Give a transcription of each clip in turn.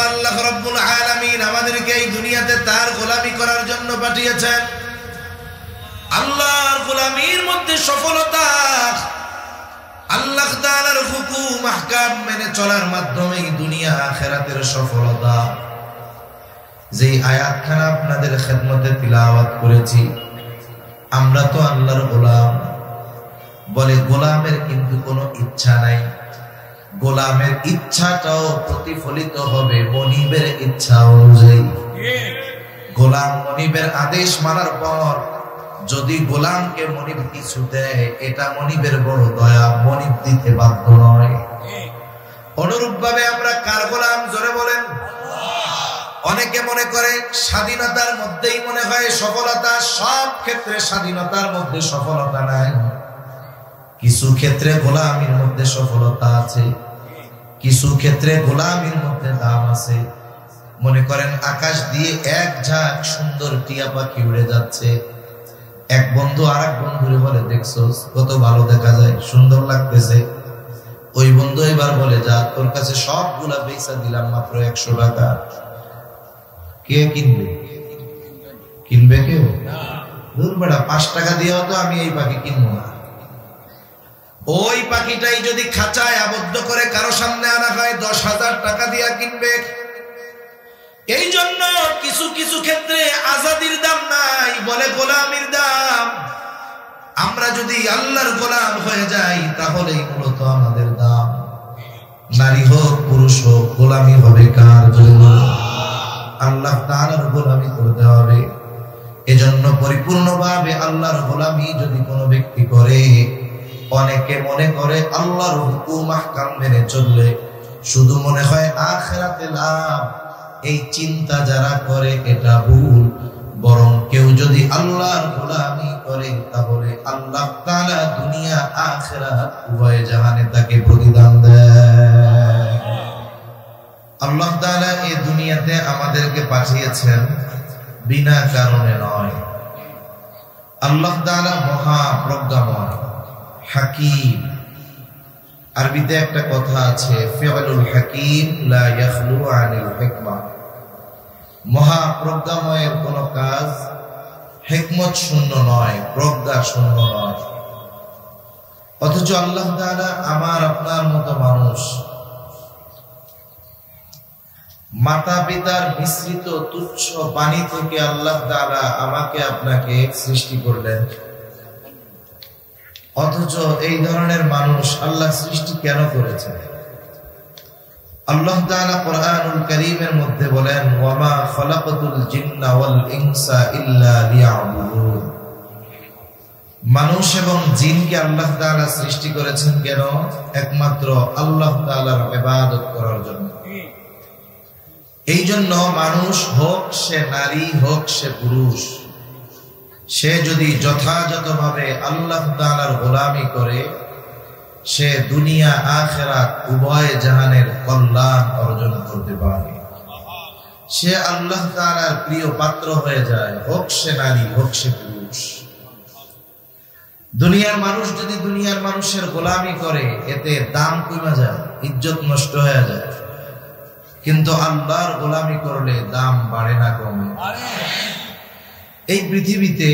আল্লাহ রাব্বুল আলামিন আমাদেরকে এই দুনিয়াতে তার গোলামি করার জন্য পাঠিয়েছেন। আল্লাহর গোলামির মধ্যে সফলতা আল্লাহ তাআলার হুকুম আহকাম মেনে চলার মাধ্যমে দুনিয়া আখিরাতের সফলতা। যে আয়াতখানা আপনাদের খেদমতে তিলাওয়াত করেছি, আমরা তো আল্লাহর গোলাম। বলে গোলামের কিন্তু কোনো ইচ্ছা নাই, গোলামের ইচ্ছাটাও প্রতিফলিত হবে মনিবের ইচ্ছা অনুযায়ী। গোলাম মনিবের আদেশ মানার পর যদি গোলামকে মনিব কিছু দেয়, এটা মনিবের বড় দয়া, মনিব দিতে বাধ্য নয়। অনুরূপ ভাবে আমরা কার গোলাম? জোরে বলেন। অনেকে মনে করে স্বাধীনতার মধ্যেই মনে হয় সফলতা। সব ক্ষেত্রে স্বাধীনতার মধ্যে সফলতা নাই। কিছু ক্ষেত্রে গোলামির মধ্যে সফলতা আছে, কিছু ক্ষেত্রে গোলামির মধ্যে দাম আছে। মনে করেন আকাশ দিয়ে এক ঝাঁক সুন্দর টিয়া পাখি উড়ে যাচ্ছে, এক বন্ধু আরেক বন্ধুরে বলে, দেখছো কত ভালো দেখা যায়, সুন্দর লাগতেছে। ওই বন্ধু এবার বলে, যা তোর কাছে সবগুলা পয়সা দিলাম মাত্র 100 টাকা। কে কিনবে? কিনবে কেউ? দূর বেড়া, 5 টাকা দিয়েও তো আমি এই পাখি কিনবো না। ওই পাখিটাই যদি খাঁচায় আবদ্ধ করে কারো সামনে আনা হয়, 10,000 টাকা দিয়ে কিনবে। এই জন্য কিছু কিছু ক্ষেত্রে আজাদির দাম নাই, বলে গোলামির দাম। আমরা যদি আল্লাহর গোলাম হয়ে যাই তাহলেই মূলত আমাদের দাম। নারী হোক পুরুষ হোক, গোলামি হবে কার? জন্য আল্লাহ তাআলার গোলামি করতে হবে। এজন্য পরিপূর্ণভাবে আল্লাহর গোলামি যদি কোনো ব্যক্তি করে, অনেকে মনে করে আল্লাহর হুকুম আহকাম মেনে চললে শুধু মনে হয় আখিরাতে লাভ। এই চিন্তা যারা করে এটা ভুল। বরং কেউ যদি আল্লাহর গোলামি করে তাহলে আল্লাহ তাআলা দুনিয়া আখিরাত উভয় জাহানে তাকে প্রতিদান দেয়। আল্লাহ তাআলা এই দুনিয়াতে আমাদেরকে পাঠিয়েছেন বিনা কারণে নয়। আল্লাহ তাআলা মহা প্রজ্ঞাময়, হাকিম। আরবিতে একটা কথা আছে, ফিআলুল হাকিম লা ইয়াখলু আনিল হিকমা। মহা প্রজ্ঞাময়ের কোন কাজ হিকমত শূন্য নয়, প্রজ্ঞা শূন্য নয়। অথচ আল্লাহ তাআলা আমার আপনার মতো মানুষ, মাতা পিতার মিশ্রিত তুচ্ছ পানি থেকে আল্লাহ তাআলা আমাকে আপনাকে সৃষ্টি করলেন। অথচ এই ধরনের মানুষ আল্লাহ সৃষ্টি কেন করেছেন? আল্লাহ তাআলা কোরআনুল কারীমের মধ্যে বলেন, ওয়ামা খালাকাতুল জিন্না ওয়াল ইনসা ইল্লা লিয়াবুদুন। মানুষ এবং জিনকে আল্লাহ তাআলা সৃষ্টি করেছেন কেন? একমাত্র আল্লাহ তাআলার ইবাদত করার জন্য। এই জন্য মানুষ হোক সে নারী হোক সে পুরুষ, সে যদি যথাযথভাবে আল্লাহ তাআলার গোলামি করে, সে দুনিয়া আখিরাত উভয় জাহানের কল্যাণ অর্জন করতে পারে। সে আল্লাহ তাআলার প্রিয় পাত্র হয়ে যায়, হোক সে নারী হোক সে পুরুষ। দুনিয়ার মানুষ যদি দুনিয়ার মানুষের গোলামি করে, এতে দাম কমে যায়, ইজ্জত নষ্ট হয়ে যায়। কিন্তু আল্লাহর গোলামি করলে দাম বাড়ে না, কমে। এই পৃথিবীতে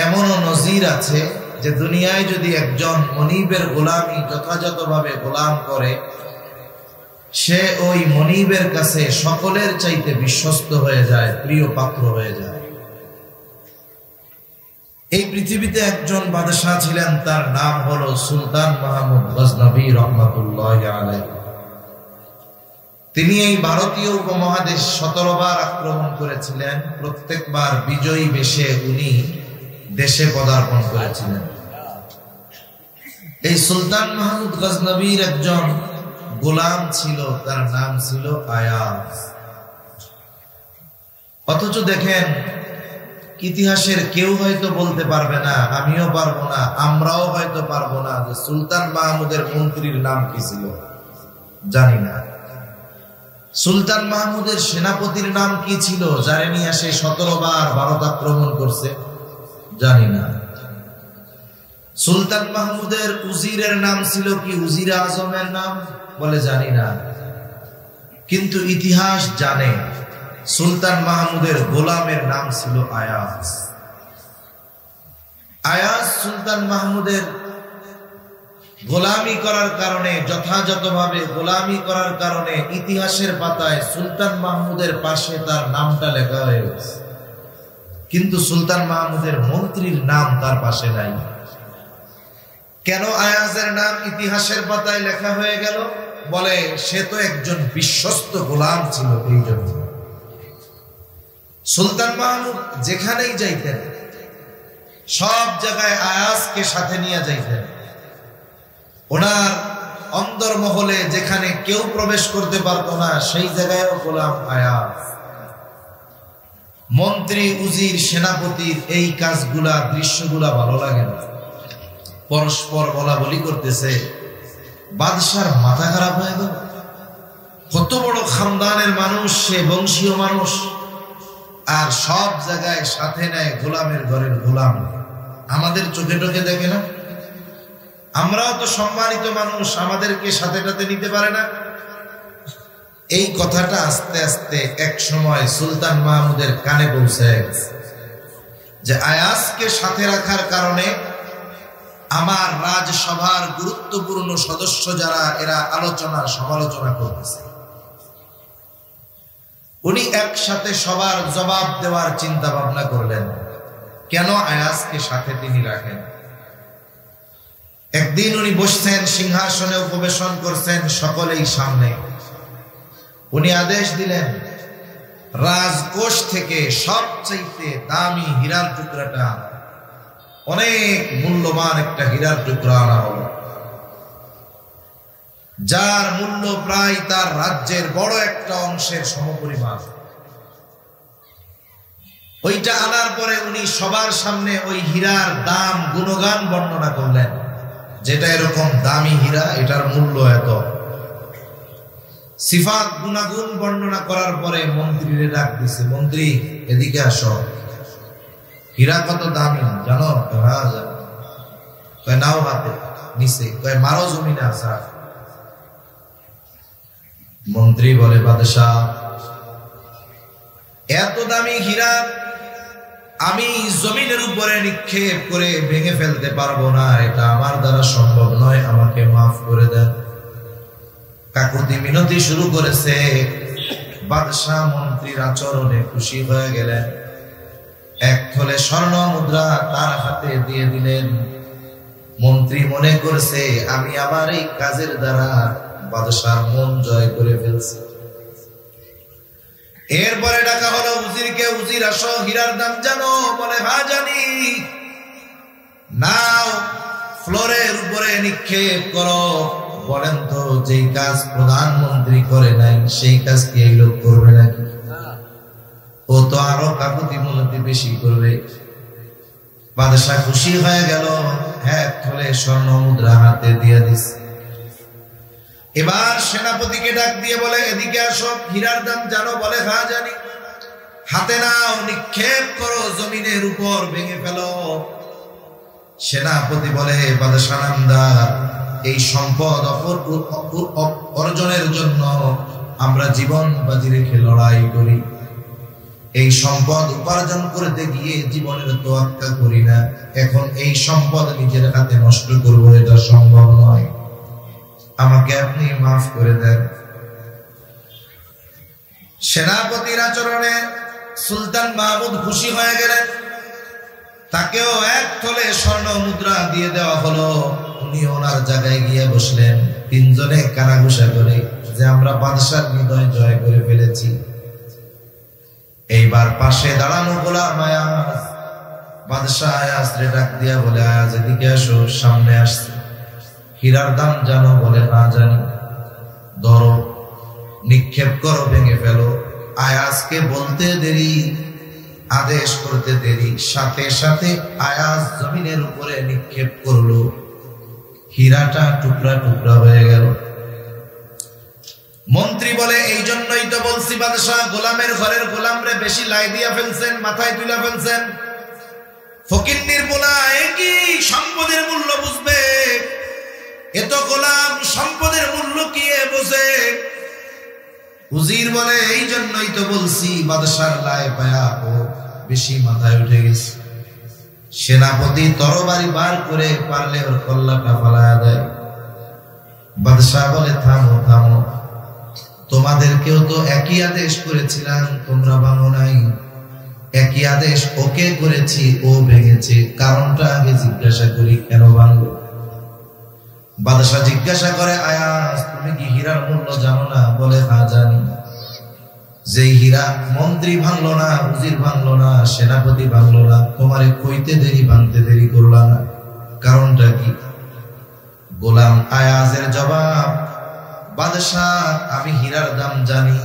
এমনও নজির আছে যে দুনিয়ায় যদি একজন মনিবের গোলামি যথাযথভাবে গোলাম করে, সে ওই মনিবের কাছে সকলের চাইতে বিশ্বস্ত হয়ে যায়, প্রিয় পাত্র হয়ে যায়। এই পৃথিবীতে একজন বাদশাহ ছিলেন, তার নাম হলো সুলতান মাহমুদ গজনভী রহমাতুল্লাহি আলাইহি। তিনি এই ভারতীয় উপমহাদেশ 17 বার আক্রমণ করেছিলেন। প্রত্যেকবার বিজয়ী বেশে উনি দেশে পদার্পণ করেছিলেন। এই সুলতান মাহমুদ গজনভীর একজন গোলাম ছিল, তার নাম ছিল আয়াজ। অথচ দেখেন, ইতিহাসের কেউ হয়তো বলতে পারবে না, আমিও পারবো না, আমরাও হয়তো পারবো না যে সুলতান মাহমুদের মন্ত্রীর নাম কি ছিল, জানি না। সুলতান মাহমুদের সেনাপতির নাম কি ছিল, যারে নিয়ে সে 17 বার ভারত আক্রমণ করছে, জানি না। সুলতান মাহমুদের উজিরের নাম ছিল কি, উজিরে আজমের নাম, বলে জানি না। কিন্তু ইতিহাস জানে সুলতান মাহমুদের গোলামের নাম ছিল আয়াজ। আয়াজ সুলতান মাহমুদের গোলামি করার কারণে, যথাযথভাবে গোলামি করার কারণে ইতিহাসের পাতায় সুলতান মাহমুদের পাশে তার নামটা লেখা হয়ে গেছে, কিন্তু সুলতান মাহমুদের মন্ত্রীর নাম তার পাশে নাই। কেন আয়াজের নাম ইতিহাসের পাতায় লেখা হয়ে গেল? বলে সে তো একজন বিশ্বস্ত গোলাম ছিল। এই জন্য সুলতান মাহমুদ যেখানেই যাইতেন সব জায়গায় আয়াজকে সাথে নিয়ে যাইতেন। ওনার অন্দরমহলে যেখানে কেউ প্রবেশ করতে পারত না সেই জায়গায়ও গোলাম আয়াজ। মন্ত্রী, উজির, সেনাপতির এই কাজগুলা, দৃশ্যগুলা ভালো লাগে না। পরস্পর বলা বলি করতেছে, বাদশার মাথা খারাপ হয়ে গেল। কত বড় খানদানের মানুষ সে, বংশীয় মানুষ, আর সব জায়গায় সাথে নেয় গোলামের ঘরের গোলাম। আমাদের চোখে টোকে দেখে না? আমরাও তো সম্মানিত মানুষ, আমাদেরকে সাথে সাথে নিতে পারে না? এই কথাটা আস্তে আস্তে এক সময় সুলতান মাহমুদের কানে পৌঁছে গেছে যে আয়াজকে সাথে রাখার কারণে আমার রাজসভার গুরুত্বপূর্ণ সদস্য যারা, এরা আলোচনা সমালোচনা করতেছে। উনি একসাথে সবার জবাব দেওয়ার চিন্তা ভাবনা করলেন, কেন আয়াজকে সাথে তিনি রাখেন। একদিন উনি বসছেন, সিংহাসনে উপবেশন করছেন সকলেই সামনে। উনি আদেশ দিলেন, রাজকোষ থেকে সবচেয়ে দামি হীরার টুকরাটা, অনেক মূল্যবান একটা হীরার টুকরা আনা হলো, যার মূল্য প্রায় তার রাজ্যের বড় একটা অংশের সমপরিমাণ। ওইটা আনার পরে উনি সবার সামনে ওই হীরার দাম, গুণগান বর্ণনা করলেন, যেটা এরকম দামি হীরা, এটার মূল্য এত। সিফাত, গুণাগুণ বর্ণনা করার পরে মন্ত্রীরে ডাক দিছে, মন্ত্রী এদিকে আসো, হীরা কত দামি জানো? কয় নাও হাতে। নিচে কয় মারো জমিনে আসা। মন্ত্রী বলে, বাদশাহ এত দামি হীরা আমি জমিনের উপরে নিক্ষেপ করে ভেঙে ফেলতে পারবো না, এটা আমার দ্বারা সম্ভব নয়, আমাকে মাফ করে দেন। কাকুতি মিনতি শুরু করেছে। বাদশাহ মন্ত্রীর আচরণে খুশি হয়ে গেলেন, এক থলে স্বর্ণ মুদ্রা তার হাতে দিয়ে দিলেন। মন্ত্রী মনে করছে আমি আমার এই কাজের দ্বারা বাদশার মন জয় করে ফেলছি। এরপরে ডাকা হলো উজিরকে, উজির আসো, হীরার দাম জানো? বলে হ্যাঁ জানি। নাও ফ্লোরের উপরে নিক্ষেপ করো। বলেন তো, যেই কাজ প্রধানমন্ত্রী করে নাই সেই কাজ কি এই লোক করবে নাকি? ও তো আরো কাকুতি মিনতি বেশি করবে। বাদশাহ খুশি হয়ে গেল, এক থলে স্বর্ণ মুদ্রা হাতে দিয়ে দিছে। এবার সেনাপতিকে ডাক দিয়ে বলে, এদিকে আসো, হীরার দাম জানো? বলে হ্যাঁ জানি। হাতে নাও, নিক্ষেপ করো, জমিনের উপর ভেঙে ফেলো। সেনাপতি বলে, বাদশাহ নামদার, এই সম্পদ অর্জনের জন্য আমরা জীবন বাজি রেখে লড়াই করি। এই সম্পদ উপার্জন করতে গিয়ে জীবনের তোয়াক্কা করি না। এখন এই সম্পদ নিজের হাতে নষ্ট করবো, এটা সম্ভব নয়, আমাকে আপনি মাফ করে দেন। সেনাপতির আচরণে সুলতান মাহমুদ খুশি হয়ে গেলেন, তাকেও এক থলে স্বর্ণ মুদ্রা দিয়ে দেওয়া হলো। উনি ওনার জায়গায় গিয়ে বসলেন। তিনজনে কানাঘুষা করে যে আমরা বাদশার হৃদয় জয় করে ফেলেছি। এইবার পাশে দাঁড়ানো গোলাম আয়াজ, বাদশাহ আয়াজরে ডাক দিয়া বলে, আয়াজ এদিকে আসো। সামনে আসছে। হীরার দাম জানো? বলে না জানি। ধরো, নিক্ষেপ করো, ভেঙে ফেলো। আয়াজকে বলতে দেরি, আদেশ করতে দেরি, সাথে সাথে আয়াজ জমিনের উপরে নিক্ষেপ করলো। হীরাটা টুকরা টুকরা হয়ে গেল। মন্ত্রী বলে, এই জন্যই তো বলছি বাদশাহ, গোলামের ঘরের গোলামরে বেশি লাই দিয়া ফেলছেন, মাথায় তুলে ফেলছেন। ফকিন্নির পোলা একই সম্পদের মূল্য বুঝবে, এত গোলাম সম্পদের মূল্য কি বোঝে? উজির বলে এই জন্যই তো বলছি বাদশার লাই পায়া ও বেশি মাথায় উঠে গেছে। সেনাপতি তরবারি বার করে পারলে ওর কল্লাটা ফালায়া দেয়। বাদশাহ বলে থামো থামো, তোমাদেরকেও তো একই আদেশ করেছিলাম, তোমরা ভাঙো নাই। একই আদেশ ওকে করেছি, ও ভেঙেছে, কারণটা আগে জিজ্ঞাসা করি, কেন ভাঙলো? বাদশাহ জিজ্ঞাসা করে, আয়াস তুমি কি হীরার মূল্য জানো না? বলে হ্যাঁ জানি। যে হীরা মন্ত্রী ভাঙলো না, উজির ভাঙলো না, সেনাপতি ভাঙলো না, তোমারে কইতে দেরি ভাঙতে দেরি করলা না, কারণটা কি? গোলাম আয়াজের জবাব, বাদশাহ আমি হীরার দাম জানি,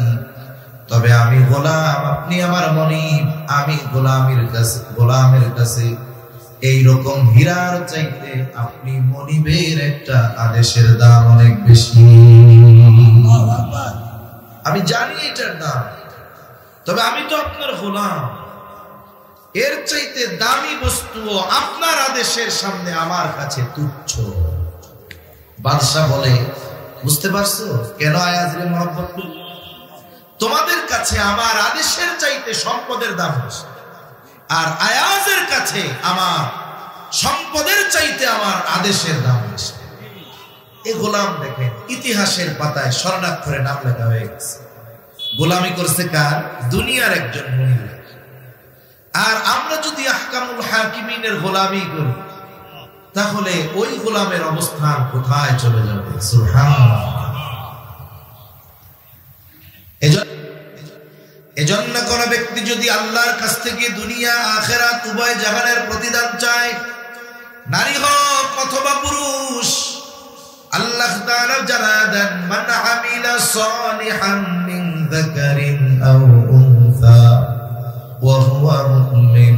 তবে আমি গোলাম, আপনি আমার মনিব, আমি গোলামের কাছে এইরকম হীরার চাইতে আপনি মনিবের একটা আদেশের দাম অনেক বেশি। আমি জানি এটার দাম, তবে আমি তো আপনার গোলাম, এর চাইতে দামি বস্তু আপনার আদেশের সামনে আমার কাছে তুচ্ছ। বাদশাহ বলে, বুঝতে পারছো কেন আয়াজরে মহব্বত করি? তোমাদের কাছে আমার আদেশের চাইতে সম্পদের দাম বেশি, আর আয়াজের কাছে আমার সম্পদের চাইতে আমার আদেশের দাম বেশি। এই গোলাম দেখেন ইতিহাসের পাতায় স্বর্ণাক্ষরে নাম লেখা হয়ে গেছে। গোলামি করছে কার? দুনিয়ার একজন মনিব। আর আমরা যদি আহকামুল হাকিমিনের গোলামি করি, তাহলে ওই গোলামের অবস্থান কোথায় চলে যাবে? সুবহানাল্লাহ। এজন্য কোন ব্যক্তি যদি আল্লাহর কাছ থেকে দুনিয়া আখিরাত উভয় জাহানের প্রতিদান চায়, নারী হোক অথবা পুরুষ, আল্লাহ তাআলা জানান দেন, মান আমিলা সালিহান মিন যাকারিন আও উনসা ওয়া হুয়া মুমিন,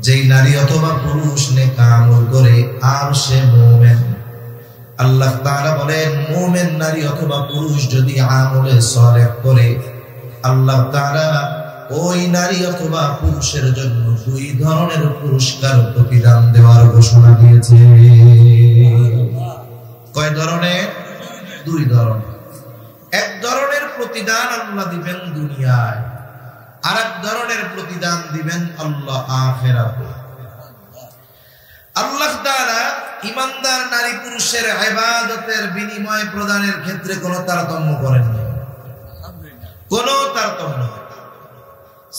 যেই নারী অথবা পুরুষ নেক আমল করে আর সে মুমিন। আল্লাহ তাআলা বলেন, মুমিন নারী অথবা পুরুষ যদি আমলে সালেহ করে, আল্লাহ তাআলা ওই নারী অথবা পুরুষের জন্য দুই ধরনের পুরস্কার প্রতিদান দেওয়ার ঘোষণা দিয়েছে। কয় ধরনের? দুই ধরনের। এক ধরনের প্রতিদান আল্লাহ দিবেন দুনিয়ায়, আর এক ধরনের প্রতিদান দিবেন আল্লাহ আখিরাতে। আল্লাহ তাআলা ঈমানদার নারী পুরুষের ইবাদতের বিনিময় প্রদানের ক্ষেত্রে কোনো তারতম্য করেন না, কোনো তারতম্য নেই।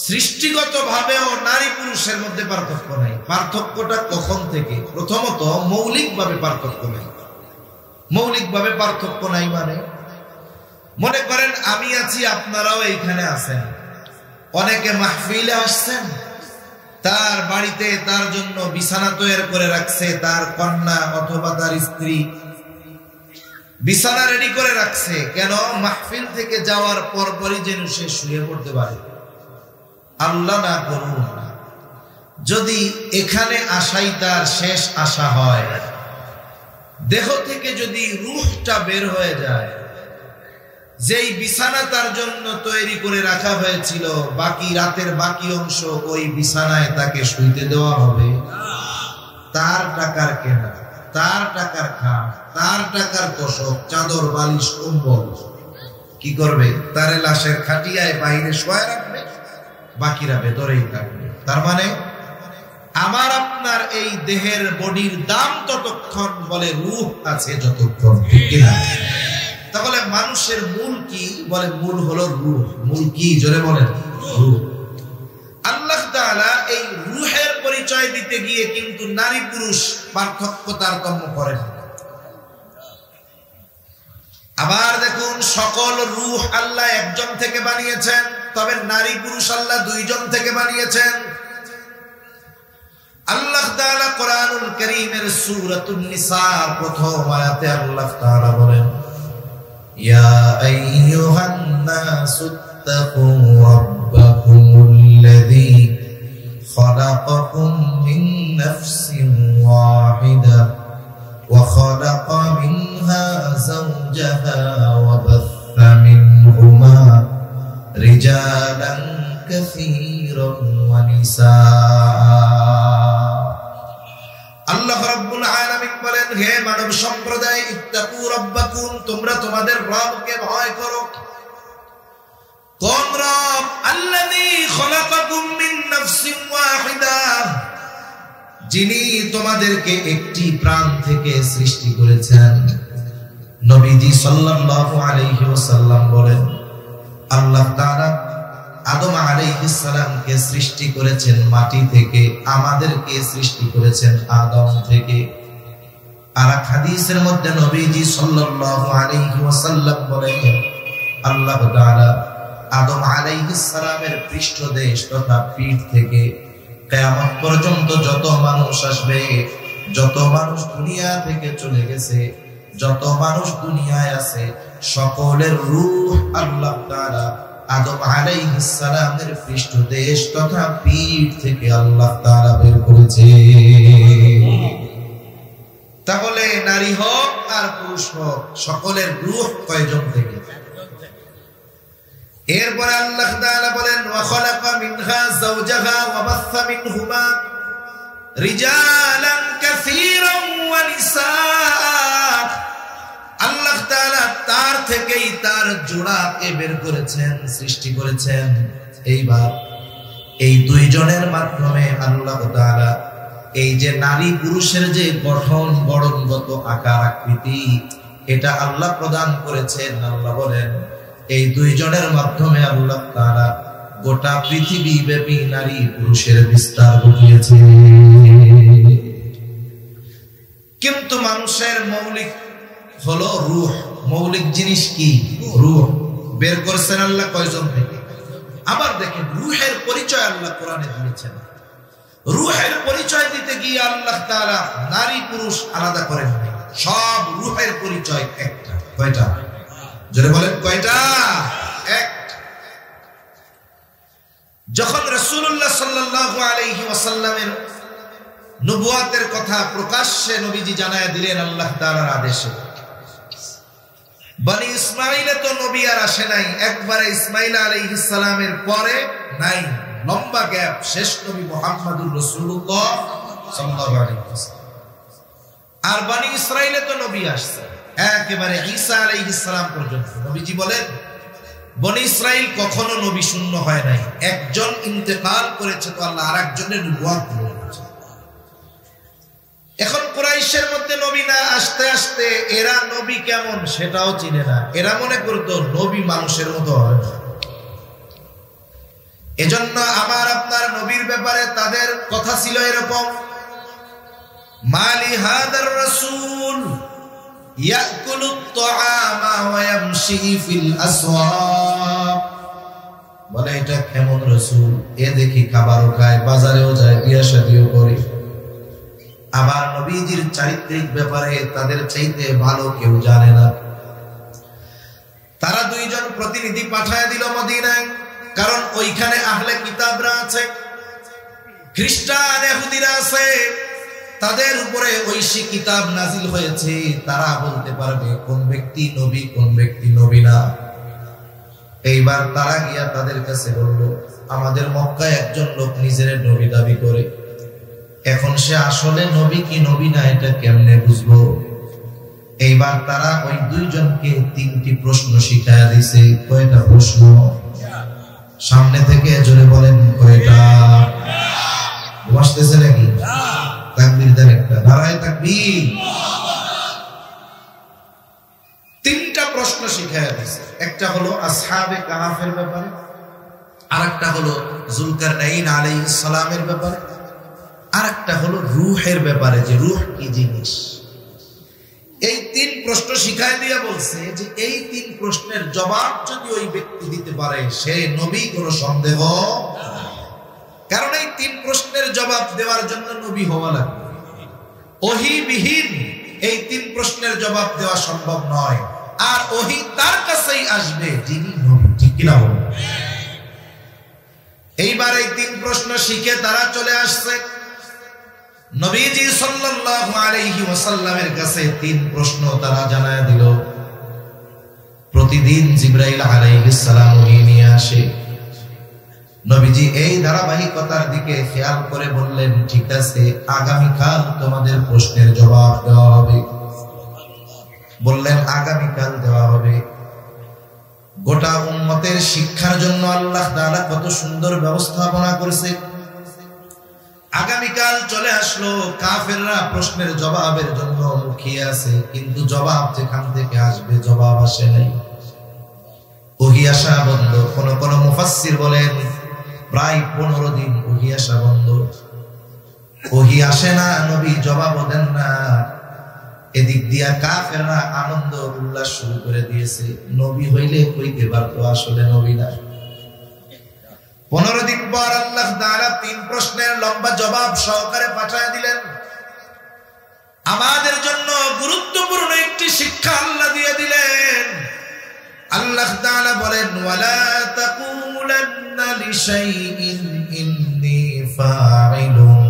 সৃষ্টিগতভাবেও নারী পুরুষের মধ্যে পার্থক্য নাই। পার্থক্যটা কখন থেকে? প্রথমত মৌলিকভাবে পার্থক্য নাই। মৌলিকভাবে পার্থক্য নাই মানে, মনে করেন আমি আছি, আপনারাও এইখানে আছেন, অনেকে মাহফিলে আসছেন, তার বাড়িতে তার জন্য বিছানা তৈরি করে রাখছে, তার কন্যা অথবা তার স্ত্রী বিছানা রেডি করে রাখছে, কেন? মাহফিল থেকে যাওয়ার পরপরই যেন সে শুয়ে পড়তে পারে। আল্লাহ না করুন যদি এখানে আসাই তার শেষ আশা হয়, দেহ থেকে যদি রূহটা বের হয়ে যায়, যেই বিছানা তার জন্য তৈরি করে রাখা হয়েছিল, বাকি রাতের বাকি অংশ ওই বিছানায় তাকে শুইতে দেওয়া হবে। তার টাকার কেনা, তার টাকার খাম, তার টাকার তোষক, চাদর, বালিশ, কম্বল কি করবে? তার লাশের খাটিয়ায় বাইরে শোয়া রাখবে, বাকিরা ভেতরেই থাকবে। তার মানে আমার আপনার এই দেহের বডির দাম ততক্ষণ, বলে রূহ আছে যতক্ষণ, ঠিক কিনা? তাহলে মানুষের মূল কি? বলে মূল হলো রূহ। মূল কি? জোরে বলেন, রূহ। আল্লাহ তাআলা এই রূহের পরিচয় দিতে গিয়ে কিন্তু নারী পুরুষ পার্থক্য তারতম্য করেন। আবার দেখুন, সকল রূহ আল্লাহ একজন থেকে বানিয়েছেন, তবে নারী পুরুষ আল্লাহ দুইজন থেকে বানিয়েছেন। আল্লাহ তাআলা কোরআনুল কারীমের সূরাতুন নিসার প্রথম আয়াতে আল্লাহ তাআলা বলেন, ইয়া আইয়ুহান নাসু ইত্তাকু রাব্বাকুমুল্লাযী খালাকাকুম মিন নাফসিন ওয়াহিদা ওয়া খালাকা মিনহা যাওজাহা ওয়া বাথা মিনহুমা রিজালান কাসীরান ওয়া নিসা। আল্লাহ রাব্বুল আলামিন বলেন, হে মানব সম্প্রদায়, ইত্তাকু রাব্বাকুম, তোমরা তোমাদের রবকে ভয় করো। যিনি তোমাদেরকে একটি প্রাণ থেকে সৃষ্টি করেছেন। নবীজি সাল্লাল্লাহু আলাইহি ওয়াসাল্লাম বলেন, আল্লাহ তাআলা আদম আলাইহিস সালামকে সৃষ্টি করেছেন মাটি থেকে, আমাদেরকে সৃষ্টি করেছেন আদম থেকে। আর এক হাদিসের মধ্যে নবীজি সাল্লাল্লাহু আলাইহি ওয়াসাল্লাম বলেন, আল্লাহ তাআলা আদম আলাইহিস সালামের পৃষ্ঠদেশ তথা পিঠ থেকে কিয়ামত পর্যন্ত যত মানুষ আসবে, যত মানুষ দুনিয়া থেকে চলে গেছে, যত মানুষ দুনিয়ায় আছে, সকলের রূহ আল্লাহ তাআলা আদম আলাইহিস সালামের পৃষ্ঠদেশ তথা পিঠ থেকে আল্লাহ তাআলা বের করেছে। তাহলে নারী হোক আর পুরুষ হোক, সকলের রূহ কয়জন থেকে? এরপর আল্লাহ তাআলা বলেন, ওয়া খালাকা মিনহা যাওজাহা ওয়া বাসসা মিনহুমা রিজালান কাসীরান ওয়া নিসাআ। আল্লাহ তাআলা তার থেকেই তার জোড়াকে বের করেছেন, সৃষ্টি করেছেন। এইবার এই দুইজনের মাধ্যমে আল্লাহ তাআলা এই যে নারী পুরুষের যে গঠন বর্ণগত আকার আকৃতি, এটা আল্লাহ প্রদান করেছেন। আল্লাহ বলেন, এই দুইজনের মাধ্যমে আল্লাহ তাআলা গোটা পৃথিবী ব্যাপী নারী পুরুষের বিস্তার ঘটিয়েছে। কিন্তু মানুষের মৌলিক হলো রূহ। মৌলিক জিনিস কি? রূহ। বের করেছেন আল্লাহ কয়জন থেকে? আবার দেখেন, রূহের পরিচয় আল্লাহ কোরআনে দিয়েছেন। রূহের পরিচয় দিতে গিয়ে আল্লাহ তাআলা নারী পুরুষ আলাদা করেন নাই, সব রূহের পরিচয় একটা। কয়টা? জোরে বলেন, কয়টা? একটা। যখন রাসূলুল্লাহ সাল্লাল্লাহু আলাইহি ওয়াসাল্লামের নবুয়াতের কথা প্রকাশ্যে নবীজি জানায়া দিলেন আল্লাহ তাআলার আদেশে, বনি ইসমাঈলে তো নবী আর আসে নাই, একবারে ইসমাঈল আলাইহিস সালামের পরে নাই, লম্বা গ্যাপ, শেষ নবী মুহাম্মদুর রাসূলুল্লাহ সাল্লাল্লাহু আলাইহি ওয়াসাল্লাম। আর বনি ইসরাঈলে তো নবী আসছে একেবারে ঈসা আলাইহিস সালাম পর্যন্ত। নবীজি বলেন, বনি ইসরাঈল কখনো নবী শূন্য হয় নাই, একজন ইন্তেকাল করেছে তো আল্লাহ আরেকজনের নবুয়ত দিয়েছেন। এখন কুরাইশের মধ্যে নবী না আসতে আসতে এরা নবী কেমন সেটাও চিনে না। এরা মনে করতো নবী মানুষের মতো হয় না। এজন্য আমার আপনার নবীর ব্যাপারে তাদের কথা ছিল এরকম, মালি হাদার রাসূল ইয়াকুলুত তাআমা ওয়া ইয়ামশি ফিল আসওয়াক। বলে, এটা কেমন রাসূল, এ দেখি খাবারও খায়, বাজারেও যায়, বিয়ে শাদিও করে। আবার নবীজির চারিত্রিক ব্যাপারে তাদের চাইতে ভালো কেউ জানে না। তারা দুইজন প্রতিনিধি পাঠায় দিল মদিনায়, কারণ ওইখানে আহলে কিতাবরা আছে, খ্রিস্টান ইহুদিরা আছে, তাদের উপরে ঐশী কিতাব নাজিল হয়েছে। তারা বলতে পারবে কোন ব্যক্তি নবী, কোন ব্যক্তি নবী না। এইবার তারা গিয়া তাদের কাছে বলল, আমাদের মক্কায় একজন লোক নিজের নবী দাবি করে, এখন সে আসলে নবী কি নবী না এটা কেমনে বুঝবো? এইবার তারা ওই দুইজনকে তিনটি প্রশ্ন শিখায়া দিছে। কয়টা প্রশ্ন? সামনে থেকে জোরে বলেন, কয়টা? বুঝতেছে নাকি? তাকবীর দেন একটা, নারায়ে তাকবীর। তিনটা প্রশ্ন শিখায়া দিছে। একটা হলো আসহাবে কাহাফের ব্যাপারে, আরেকটা হলো যুলকারনাইন আলাইহিস সালামের ব্যাপারে, আরেকটা হলো রূহের ব্যাপারে, যে রূহ কি জিনিস। এই তিন প্রশ্ন শিখায় দিয়া বলছে যে এই তিন প্রশ্নের জবাব যদি ওই ব্যক্তি দিতে পারে সে নবী, কোনো সন্দেহ। কারণ এই তিন প্রশ্নের জবাব দেওয়ার জন্য নবী হওয়া লাগবে। ওহী বিহীন এই তিন প্রশ্নের জবাব দেওয়া সম্ভব নয়। আর ওহী তার কাছেই আসবে যিনি নবী, ঠিক কিনা বলুন? এইবার এই তিন প্রশ্ন শিখে তারা চলে আসছে নবীজি সাল্লাল্লাহু আলাইহি ওয়াসাল্লামের কাছে। তিন প্রশ্ন তারা জানায় দিল। প্রতিদিন জিবরাইল আলাইহিস সালাম নিয়ে আসে। নবীজি এই ধারাবাহিকতার দিকে খেয়াল করে বললেন, ঠিক আছে, আগামীকাল তোমাদের প্রশ্নের জবাব দেওয়া হবে। বললেন আগামীকাল দেওয়া হবে। গোটা উম্মতের শিক্ষার জন্য আল্লাহ তাআলা কত সুন্দর ব্যবস্থাপনা করেছে। আগামীকাল চলে আসলো, কাফেররা প্রশ্নের জবাবের জন্য মুখিয়ে আছে, কিন্তু জবাব যেখান থেকে আসবে জবাব আসে নাই। ওহী আসা বন্ধ। কোন মুফাসসির বলেন প্রায় 15 দিন ওহী আসা বন্ধ। ওহী আসে না, নবী জবাবও দেন না। এদিক দিয়া কাফেররা আনন্দ উল্লাস শুরু করে দিয়েছে। নবী হইলে কইতে পারতো, আসলে নবী না। 15 দিন পর আল্লাহ তাআলা 3 প্রশ্নের লম্বা জবাব সহকারে পাঠিয়ে দিলেন। আমাদের জন্য গুরুত্বপূর্ণ একটি শিক্ষা আল্লাহ দিয়ে দিলেন। আল্লাহ তাআলা বলেন, ওয়ালা তাকুলান্না লিশাইইন ইন্নী ফাইলুন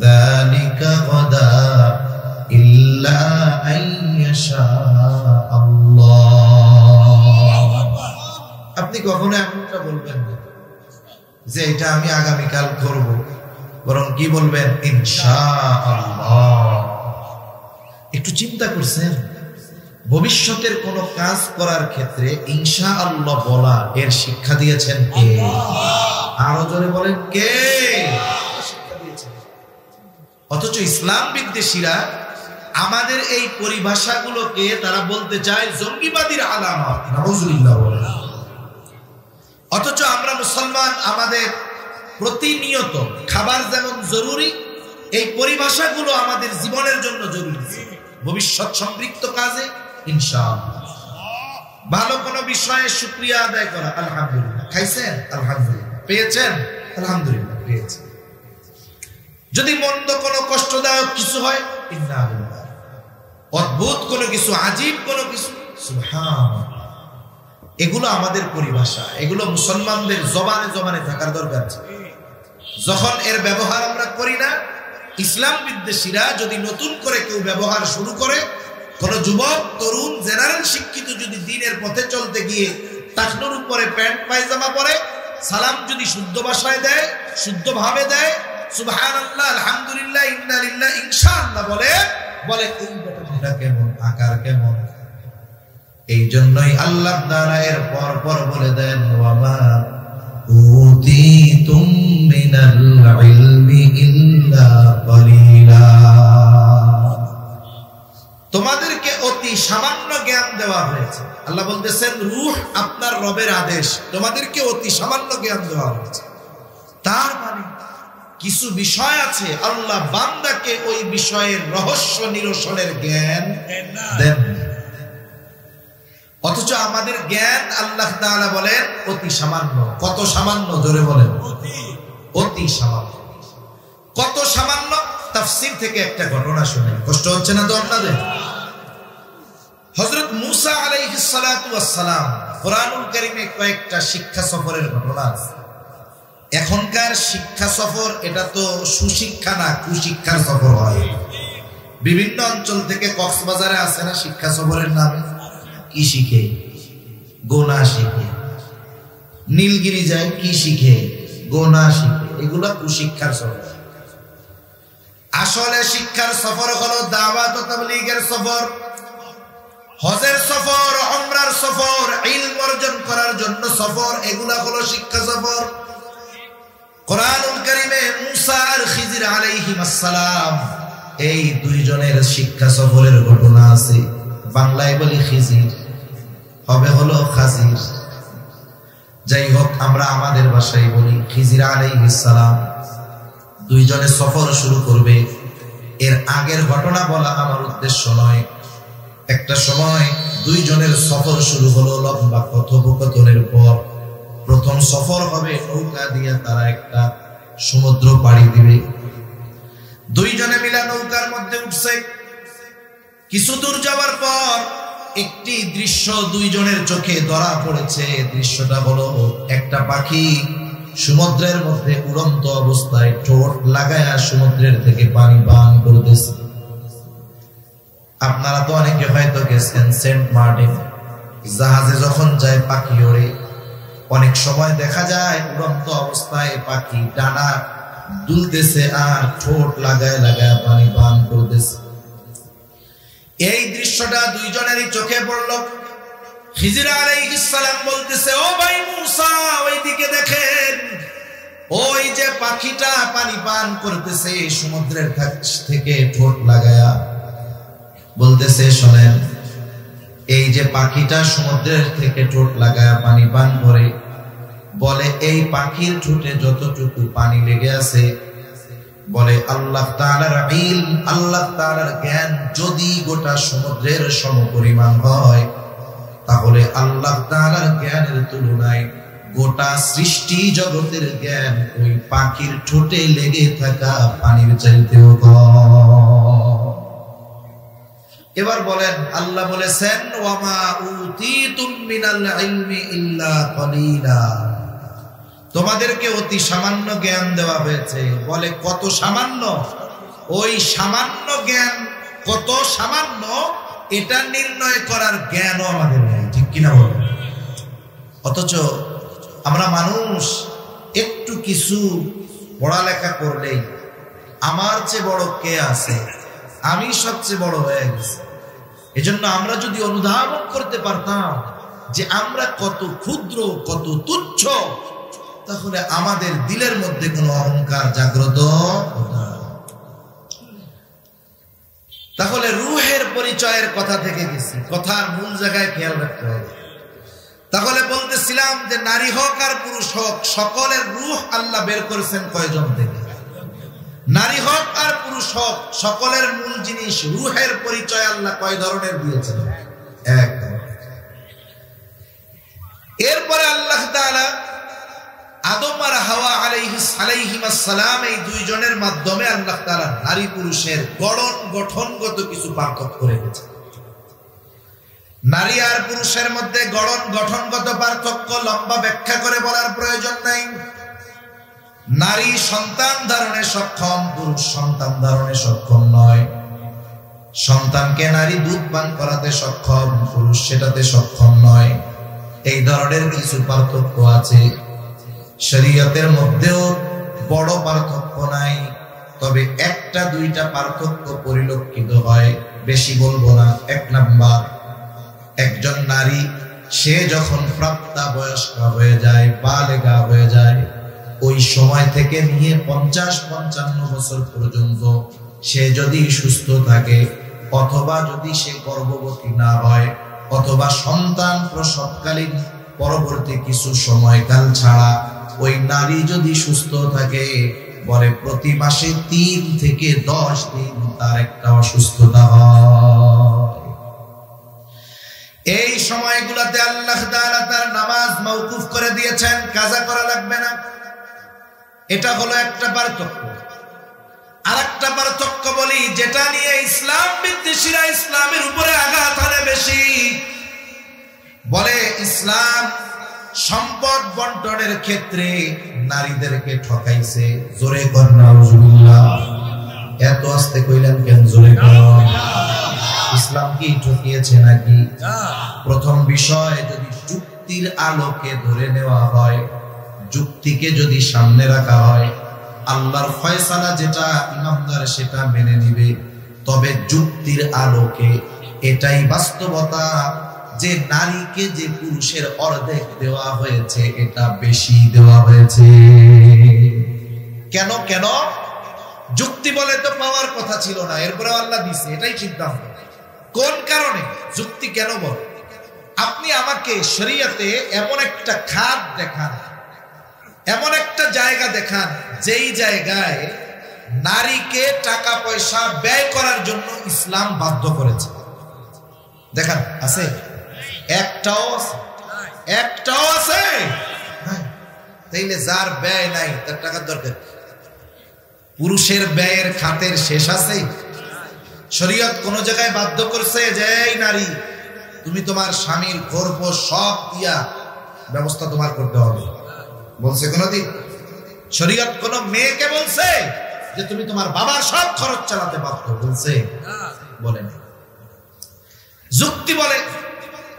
যালিকা গাদা ইল্লা আইয়াশা আল্লাহ। আপনি কখনো এমনটা বলবেন না যে এটা আমি আগামীকাল করব, বরং কি বলবেন? ইনশাআল্লাহ। একটু চিন্তা করছেন, ভবিষ্যতের কোন কাজ করার ক্ষেত্রে ইনশাআল্লাহ বলা এর শিক্ষা দিয়েছেন কে? আরো জোরে বলেন, কে শিক্ষা দিয়েছেন? অথচ ইসলাম বিদ্বেষীরা আমাদের এই পরিভাষাগুলোকে তারা বলতে চায় জঙ্গিবাদীর আলামত। নাউজুবিল্লাহ বলেন। অথচ আমরা মুসলমান, আমাদের প্রতিনিয়ত খাবার যেমন জরুরি, এই পরিভাষাগুলো আমাদের জীবনের জন্য জরুরি। ভবিষ্যৎ সম্পৃক্ত কাজে ইনশাআল্লাহ, ভালো কোনো বিষয়ে শুকরিয়া আদায় করা, আলহামদুলিল্লাহ। খাইছেন? আলহামদুলিল্লাহ। পেয়েছেন? আলহামদুলিল্লাহ পেয়েছেন। যদি মন্দ কোনো কষ্টদায়ক কিছু হয়, ইন্নালিল্লাহ। অদ্ভুত কোনো কিছু, আজীব কোনো কিছু, সুবহানাল্লাহ। এগুলো আমাদের পরিভাষা, এগুলো মুসলমানদের জবানে জবানে থাকার দরকার আছে। যখন এর ব্যবহার আমরা করি না, ইসলাম বিদ্বেষীরা যদি নতুন করে কেউ ব্যবহার শুরু করে, কোন যুবক, তরুণ, জেনারেল শিক্ষিত যদি দ্বীনের পথে চলতে গিয়ে টাকনুর উপরে প্যান্ট পায়জামা পরে, সালাম যদি শুদ্ধ ভাষায় দেয়, শুদ্ধ ভাবে দেয়, সুবহানাল্লাহ, আলহামদুলিল্লাহ, ইন্না লিল্লাহ, ইনশাআল্লাহ বলে এই ব্যাপারটা কেমন, আকার কেমন? এই জন্যই আল্লাহ তাআলা এর পর বলে দেন, ওয়ামা উতিতুম মিনাল ইলমি ইল্লা কলিলা। তোমাদেরকে অতি সামান্য জ্ঞান দেওয়া হয়েছে। আল্লাহ বলতেছেন, রূহ আপনার রবের আদেশ, তোমাদেরকে অতি সামান্য জ্ঞান দেওয়া হয়েছে। তার মানে কিছু বিষয় আছে আল্লাহ বান্দাকে ওই বিষয়ের রহস্য নিরসনের জ্ঞান দেন। অথচ আমাদের জ্ঞান আল্লাহ তাআলা বলেন অতি সামান্য। কত সামান্য? জোরে বলেন, অতি সামান্য। কত সামান্য? তাফসীর থেকে একটা ঘটনা শুনে কষ্ট হচ্ছে না তো আপনাদের? হযরত মূসা আলাইহিস সালাতু ওয়াস সালাম, কোরআনুল কারীমে কয়েকটা শিক্ষা সফরের ঘটনা আছে। এখনকার শিক্ষা সফর এটা তো সুশিক্ষা না, কুশিক্ষার সফর হয়। বিভিন্ন অঞ্চল থেকে কক্সবাজারে আসে না শিক্ষা সফরের নামে, কি শিখে? গোনা শিখে। নীলগিরি যায়, কি শিখে? গোনা শিখে। এগুলা কুশিক্ষার সফর। আসলে শিক্ষার সফর হলো দাওয়াত ও তাবলীগের সফর, হজের সফর, উমরার সফর, ইলম অর্জন করার জন্য সফর। এগুলা হলো শিক্ষা সফর। কোরআনুল কারীমে মূসা আর খিজির আলাইহিস সালাম, এই দুইজনের শিক্ষা সফরের ঘটনা আছে। বাংলায় বলি খিজির, হবে হলো খাজির। যাই হোক, আমরা আমাদের ভাষায় বলি খিজির আলাইহিস সালাম। দুইজনে সফর শুরু করবে। এর আগের ঘটনা বলা আমার উদ্দেশ্য নয়। একটা সময় দুইজনের সফর শুরু হলো। লম্বা কথোপকথনের পর প্রথম সফর হবে নৌকা দিয়ে, তারা একটা সমুদ্র পাড়ি দিবে। দুইজনে মিলা নৌকার মধ্যে উঠছে। কিছু দূর যাওয়ার পর একটি দৃশ্য দুইজনের চোখে ধরা পড়েছে। দৃশ্যটা হলো একটা পাখি সমুদ্রের মধ্যে উড়ন্ত অবস্থায় ঠোঁট লাগায়া সমুদ্রের থেকে পানি পান করতেছে। আপনারা তো অনেকে হয়তো গেছেন সেন্ট মার্টিন, জাহাজে যখন যায় পাখি ওড়ে, অনেক সময় দেখা যায় উড়ন্ত অবস্থায় পাখি ডানা দুলতেছে আর ঠোঁট লাগায় লাগায় পানি পান করতেছে। এই দৃশ্যটা দুইজনেরই চোখে পড়ল। খিজির আলাইহিস সালাম বলতেছে, ও ভাই মূসা, ওইদিকে দেখেন, ওই যে পাখিটা পানি পান করতেছে সমুদ্রের কাছ থেকে ঠোঁট লাগায়া, বলতেছে শোনেন, এই যে পাখিটা সমুদ্রের থেকে ঠোঁট লাগায়া পানি পান করে, বলে এই পাখির ঠোঁটে যতটুকু পানি লেগে আছে, বলে আল্লাহ তাআলার ইলম, আল্লাহ তাআলার জ্ঞান যদি গোটা সমুদ্রের সমপরিমাণ হয়, তাহলে আল্লাহ তাআলার জ্ঞানের তুলনায় গোটা সৃষ্টি জগতের জ্ঞান ওই পাখির ঠোঁটে লেগে থাকা পানির চাইতেও কম। এবার বলেন, আল্লাহ বলেছেন ওয়ামা উতিতুম মিনাল ইলমি ইল্লা কলিলা, তোমাদেরকে অতি সামান্য জ্ঞান দেওয়া হয়েছে। বলে কত সামান্য? ওই সামান্য জ্ঞান কত সামান্য এটা নির্ণয় করার জ্ঞানও আমাদের নেই, ঠিক কিনা বলেন? অথচ আমরা মানুষ একটু কিছু পড়ালেখা করলেই আমার চেয়ে বড় কে আছে, আমি সবচেয়ে বড় হয়ে গেছি। এজন্য আমরা যদি অনুধাবন করতে পারতাম যে আমরা কত ক্ষুদ্র, কত তুচ্ছ, তাহলে আমাদের দিলের মধ্যে কোনো অহংকার জাগ্রত হতো না। তাহলে রূহের পরিচয়ের কথা থেকে গেছি, কথার মূল জায়গায় খেয়াল রাখতে হবে। তাহলে বলতেছিলাম যে নারী হোক আর পুরুষ হোক, সকলের রূহ আল্লাহ বের করেছেন কয়জন থেকে? নারী হোক আর পুরুষ হোক, সকলের মূল জিনিস রূহের পরিচয় আল্লাহ কয় ধরনের দিয়েছেন? এক। এরপরে আল্লাহ তাআলা আদম আর হাওয়া আলাইহিস সালাম এই দুইজনের মাধ্যমে আল্লাহ তাআলা নারী পুরুষের গঠনগত কিছু পার্থক্য রেখেছেন। নারী আর পুরুষের মধ্যে গঠনগত পার্থক্য লম্বা ব্যাখ্যা করে বলার প্রয়োজন নাই। নারী সন্তান ধারণে সক্ষম, পুরুষ সন্তান ধারণে সক্ষম নয়। সন্তানকে নারী দুধ পান করাতে সক্ষম, পুরুষ সেটাতে সক্ষম নয়। এই ধরনের কিছু পার্থক্য আছে। শরীয়তের মধ্যেও বড় পার্থক্য নাই, তবে একটা দুইটা পার্থক্য পরিলক্ষিত হয়, বেশি বলবো না। এক নাম্বার, একজন নারী সে যখন প্রাপ্তবয়স্কা হয়ে যায়, বালেগা হয়ে যায়, ওই সময় থেকে নিয়ে 50-55 বছর পর্যন্ত সে যদি সুস্থ থাকে, অথবা যদি সে গর্ভবতী না হয়, অথবা সন্তান প্রসবকালীন পরবর্তী কিছু সময়কাল ছাড়া ওই নারী যদি সুস্থ থাকে, বলে প্রতি মাসে 3 থেকে 10 দিন তার একটা অসুস্থতা হয়। এই সময়গুলোতে আল্লাহ তাআলা তার নামাজ মওকুফ করে দিয়েছেন, কাজা করা লাগবে না। এটা হলো একটা পার্থক্য। আরেকটা পার্থক্য বলি, যেটা নিয়ে ইসলাম বিদ্বেষীরা ইসলামের উপরে আঘাত হানে বেশি। বলে ইসলাম সম্পদ বন্টনের ক্ষেত্রে নারীদেরকে ঠকাইছে। জোরে কর নাউজুবিল্লাহ। এত আস্তে কইলেন কেন? জোরে কর। ইসলাম কি ঠকিয়েছে নাকি? প্রথম বিষয়, যদি যুক্তির আলোকে ধরে নেওয়া হয়, যুক্তিকে যদি সামনে রাখা হয়, আল্লাহর ফয়সালা যেটা ইমানদার সেটা মেনে নিবে। তবে যুক্তির আলোকে এটাই বাস্তবতা যে নারীকে যে পুরুষের অর্ধেক দেওয়া হয়েছে, এটা বেশি দেওয়া হয়েছে। কেন? যুক্তি বলে তো পাওয়ার কথা ছিল না, এরপরে আল্লাহ দিছে, এটাই সিদ্ধান্ত। কোন কারণে? যুক্তি কেন বলে? আপনি আমাকে শরীয়তে এমন একটা খাত দেখান, এমন একটা জায়গা দেখান, যেই জায়গায় নারীকে টাকা পয়সা ব্যয় করার জন্য ইসলাম বাধ্য করেছে। দেখান, আছে? একটাও আছে? তাইলে যার ব্যয় নাই তার টাকার দরকার। পুরুষের ব্যয়ের খাতের শেষ আছে? শরীয়ত কোন জায়গায় বাধ্য করছে যে এই নারী, তুমি তোমার স্বামীর খরচ সব দিয়া ব্যবস্থা তোমার করতে হবে? বলছে কোনদিন? শরীয়ত কোন মেয়েকে বলছে যে তুমি তোমার বাবার সব খরচ চালাতে বাধ্য? বলছে? বলে না। যুক্তি বলে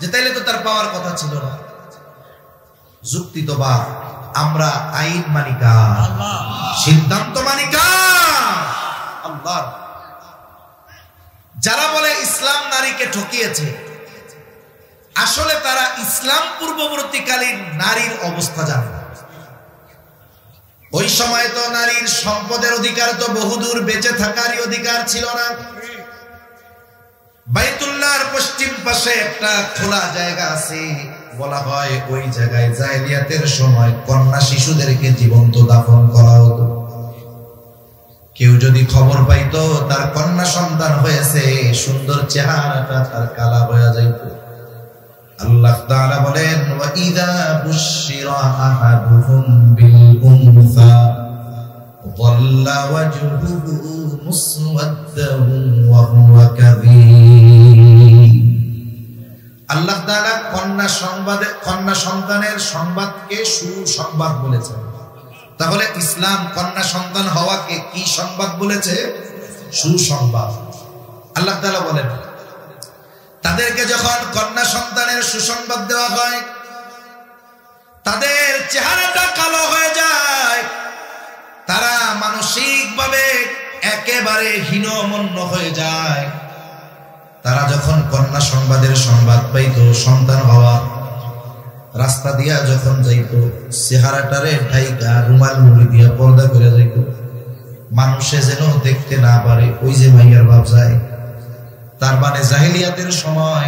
যে তাইলে তো তার পাওয়ার কথা ছিল না। যুক্তি তো বা আমরা আইন মানিকা, সিদ্ধান্ত মানিকা আল্লাহ। যারা বলে ইসলাম নারীকে ঠকিয়েছে, আসলে তারা ইসলাম পূর্ববর্তীকালীন নারীর অবস্থা জানে না। ওই সময় তো নারীর সম্পদের অধিকার তো বহুদূর, বেঁচে থাকারই অধিকার ছিল না। বাইতুল্লাহর পশ্চিম পাশে একটা খোলা জায়গা আছে, বলা হয় ওই জায়গায় জাহেলিয়াতের সময় কন্যা শিশুদেরকে জীবন্ত দাফন করা হতো। কেউ যদি খবর পাইতো তার কন্যা সন্তান হয়েছে, সুন্দর চেহারাটা তার কালা হয়ে যাইত। আল্লাহ তাআলা বলেন, ওয়া ইযা বুশিরা আহাদুহুম বিল উনসা যাল্লা ওয়াজহুহু মুসওয়াদ্দান ওয়া হুয়া কাযীব। আল্লাহ তাআলা কন্যা সন্তানের সংবাদকে সুসংবাদ বলেছেন। তাহলে ইসলাম কন্যা সন্তান হওয়াকে কি সংবাদ বলেছে? সুসংবাদ। আল্লাহ তাআলা বলেন, তাদেরকে যখন কন্যা সন্তানের সুসংবাদ দেওয়া হয়, তাদের চেহারাটা কালো হয়ে যায়, তারা মানসিকভাবে একেবারে হীনমন্য হয়ে যায়। তারা যখন কন্যা সংবাদ পাইতো, সন্তান হওয়া, রাস্তা দিয়া যখন যাইতো, চেহারাটারে ঢাইকা রুমাল মুড়ি দিয়া পর্দা করে যাইত, মানুষে যেন দেখতে না পারে ওই যে মাইয়ার বাপ যায়। তার মানে জাহেলিয়াতের সময়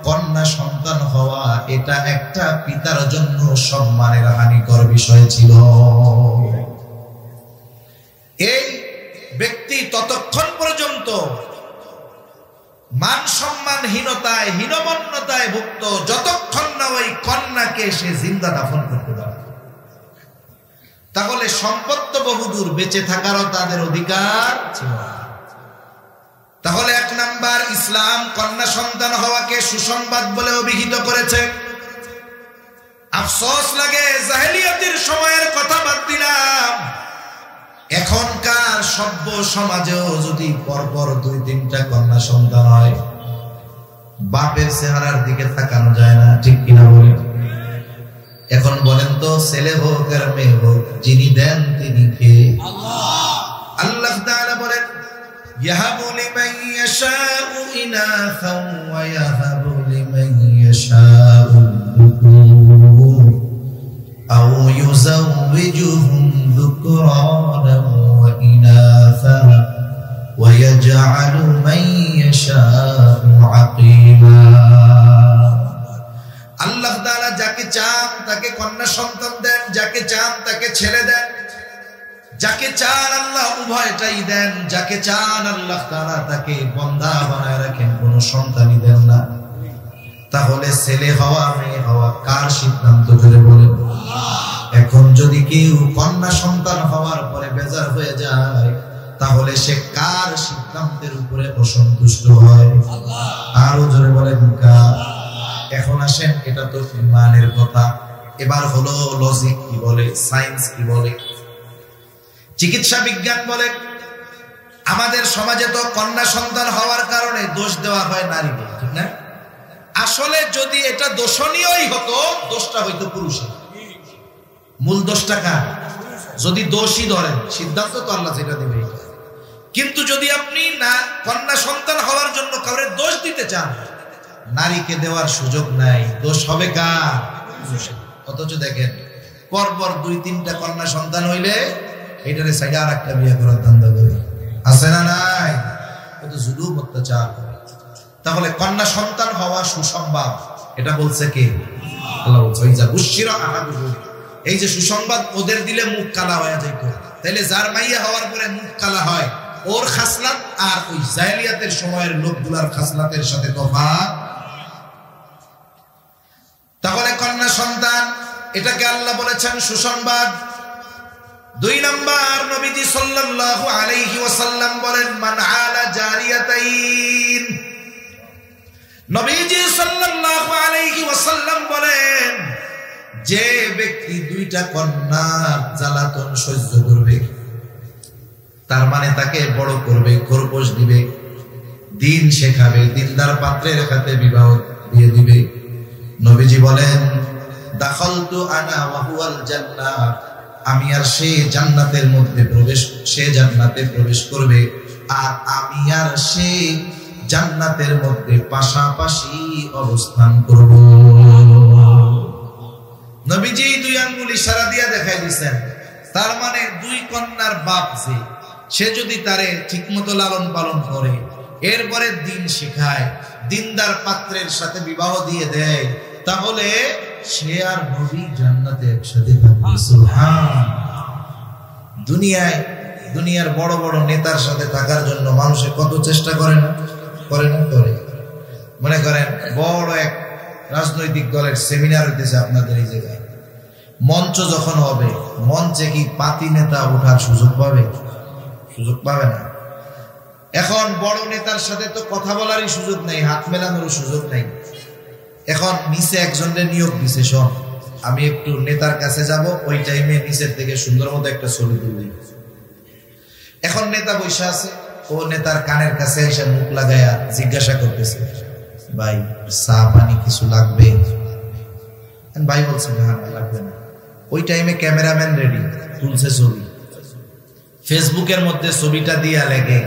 কন্যা সন্তান হওয়া এটা একটা পিতার জন্য সম্মানের হানিকর বিষয় ছিল। এই ব্যক্তি ততক্ষণ পর্যন্ত মান সম্মানহীনতায়, হীনমন্যতায় ভুক্ত যতক্ষণ না ওই কন্যাকে সে জিন্দা দাফন করতে পারে। তাহলে সম্পদ তো বহুদূর, বেঁচে থাকারও তাদের অধিকার ছিল। তাহলে এক নাম্বার, ইসলাম কন্যা সন্তান হওয়াকে সুসংবাদ বলে অভিহিত করেছে। আফসোস লাগে, জাহেলিয়াতের সময়ের কথা বাদ দিলাম, এখনকার সভ্য সমাজেও যদি পরপর 2-3টা কন্যা সন্তান হয়, বাপের চেহারার দিকে তাকানো যায় না, ঠিক কিনা বলেন? এখন বলেন তো, ছেলে হোক আর মেয়ে হোক, যিনি দেন তিনি কে? আল্লাহ। আল্লাহ তাআলা বলেন, ইয়াহাবু লিমান ইয়াশাউ ইনাসান ওয়া ইয়াহাবু লিমান ইয়াশাউ যুকুর আও ইউযাওবিজুহুম যুকরানান ওয়া ইনাসা ওয়া ইয়াজআলু মান ইয়াশাউ আকীমা। আল্লাহ তাআলা যাকে চান তাকে কন্যা সন্তান দেন, যাকে চান তাকে ছেলে দেন, যাকে চান আল্লাহ উভয়টাই দেন, যাকে চান আল্লাহ তাআলা তাকে বান্দা বানায় রাখেন, কোনো সন্তানই দেন না। তাহলে ছেলে হওয়া মেয়ে হওয়া কার সিদ্ধান্ত জুড়ে বলেন? এখন যদি কেউ কন্যা সন্তান হওয়ার পরে বেজার হয়ে যায়, তাহলে সে কার সিদ্ধান্তের উপরে অসন্তুষ্ট হয়? আরো জোরে বলেন কার? এখন আসেন, এটা তো ইমানের কথা। এবার হলো লজিক কি বলে, সায়েন্স কি বলে, চিকিৎসা বিজ্ঞান বলে। আমাদের সমাজে তো কন্যা সন্তান হওয়ার কারণে দোষ দেওয়া হয় নারীকে, ঠিক না? আসলে যদি এটা দোষণীয়ই হতো, দোষটা হইতো পুরুষের। মূল দোষটা কার? যদি দোষী ধরেন, সিদ্ধান্ত তো আল্লাহ যেটা দেবে। কিন্তু যদি আপনি না কন্যা সন্তান হওয়ার জন্য কাউরে দোষ দিতে চান, নারীকে দেওয়ার সুযোগ নাই, দোষ হবে কার? অথচ দেখেন, পরপর 2-3টা কন্যা সন্তান হইলে এটারে সাইডে আর একটা বিয়ে করার ধান্দা করে, আছে না নাই? কত জুলুম অত্যাচার। তাহলে কন্যা সন্তান হওয়া সুসংবাদ, এটা বলছে কে? আল্লাহ বলছে, ওই যা বুশিরা আহাদুহুম, এই যে সুসংবাদ ওদের দিলে মুখ কালা হয়ে যাইতো। তাইলে যার মাইয়া হওয়ার পরে মুখ কালা হয়, ওর খাসলাত আর ওই জাহেলিয়াতের সময়ের লোকগুলার খাসলাতের সাথে তফাৎ। তাহলে কন্যা সন্তান, এটাকে আল্লাহ বলেছেন সুসংবাদ। 2 নাম্বার, নবীজি সাল্লাল্লাহু আলাইহি ওয়াসাল্লাম বলেন, মান আলা জারিয়াতাইন। নবীজি সাল্লাল্লাহু আলাইহি ওয়াসাল্লাম বলেন, যে ব্যক্তি 2টা কন্যার জ্বালাতন সহ্য করবে, তার মানে তাকে বড় করবে, খরগোশ দিবে, দিন শেখাবে, দিনদার পাত্রের হাতে বিবাহ দিয়ে দিবে। নবীজি বলেন, দাখালতু আনা ওয়া হুয়াল জান্নাহ, আমি আর সে জান্নাতের মধ্যে প্রবেশ, সে জান্নাতে প্রবেশ করবে, আর আমি আর সে জান্নাতের মধ্যে পাশাপাশি অবস্থান করব। নবীজি 2 আঙ্গুল ইশারা দিয়া দেখাই দিয়েছেন, তার মানে দুই কন্যার বাপ যে, সে যদি তারে ঠিকমতো লালন পালন করে, এরপরে দিন শেখায়, দিনদার পাত্রের সাথে বিবাহ দিয়ে দেয়, তাহলে সে আর নবী জান্নাতে একসাথে থাকবে। সুবহান। দুনিয়ার বড় বড় নেতার সাথে থাকার জন্য মানুষে কত চেষ্টা করে না করে। মনে করেন বড় এক রাজনৈতিক দলের সেমিনার হইতেছে আপনাদের এই জায়গায়, মঞ্চ যখন হবে, মঞ্চে কি পাতি নেতা ওঠার সুযোগ পাবে? সুযোগ পাবে না। এখন বড় নেতার সাথে তো কথা বলারই সুযোগ নেই, হাত মেলানোর সুযোগ নেই। এখন নিচে একজনের নিয়োগ দিছে, শোন আমি একটু নেতার কাছে যাব, ওই টাইমে নিচের থেকে সুন্দর মতো একটা ছবি তুলবি। এখন নেতা বসে আছে, ও নেতার কানের কাছে এসে মুখ লাগায়া জিজ্ঞাসা করতেছে, ভাই চা পানি কিছু লাগবে? ভাই বলছে না লাগবে না। ওই টাইমে ক্যামেরাম্যান রেডি, তুলছে ছবি, ফেসবুকের মধ্যে ছবিটা দিয়া লেগে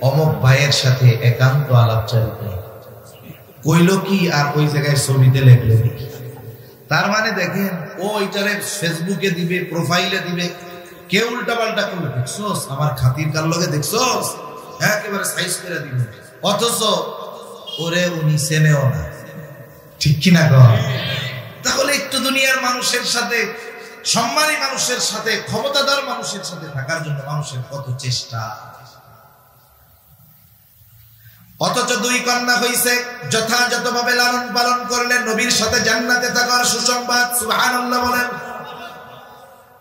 অমুক ভাইয়ের সাথে একান্ত আলাপচারিতা কইল কি, আর ওই জায়গায় ছবিতে লেখলো কি। তার মানে দেখেন, ও ওইটারে ফেসবুকে দিবে, প্রোফাইলে দিবে, কেউ উল্টা পাল্টা করলো, দেখছোস আমার খাতির কার লগে, দেখছোস একেবারে সাইজ করে দিবে, অথচ ওরে উনি চেনেও না। ঠিক কিনা কর? তাহলে একটু দুনিয়ার মানুষের সাথে, সম্মানী মানুষের সাথে, ক্ষমতাধর মানুষের সাথে থাকার জন্য মানুষের কত চেষ্টা। অথচ দুই কন্যা হইছে, যথাযথভাবে লালন পালন করলে নবীর সাথে জান্নাতে থাকার সুসংবাদ। সুবহানাল্লাহ বলেন।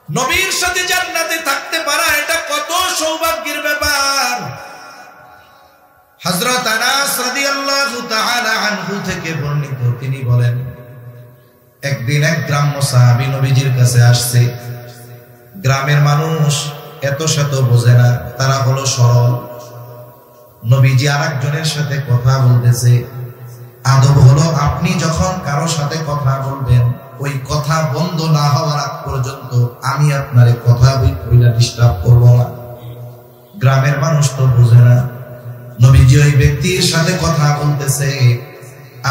নবীর সাথে জান্নাতে থাকতে পারা এটা কত সৌভাগ্যের ব্যাপার। হযরত আনাস রাদিয়াল্লাহু তাআলা আনহু থেকে বর্ণিত, তিনি বলেন, একদিন এক গ্রাম্য সাহাবী নবীজির কাছে আসছে। গ্রামের মানুষ এত শত বোঝে না, তারা হলো সরল। নবীজি আরেকজনের সাথে কথা বলতেছে। আদব হলো আপনি যখন কারো সাথে কথা বলবেন, ওই কথা বন্ধ না হওয়ার আগ পর্যন্ত আমি আপনার কথা বইলা ডিস্টার্ব করবো না। গ্রামের মানুষ তো বোঝে না। নবীজি ওই ব্যক্তির সাথে কথা বলতেছে,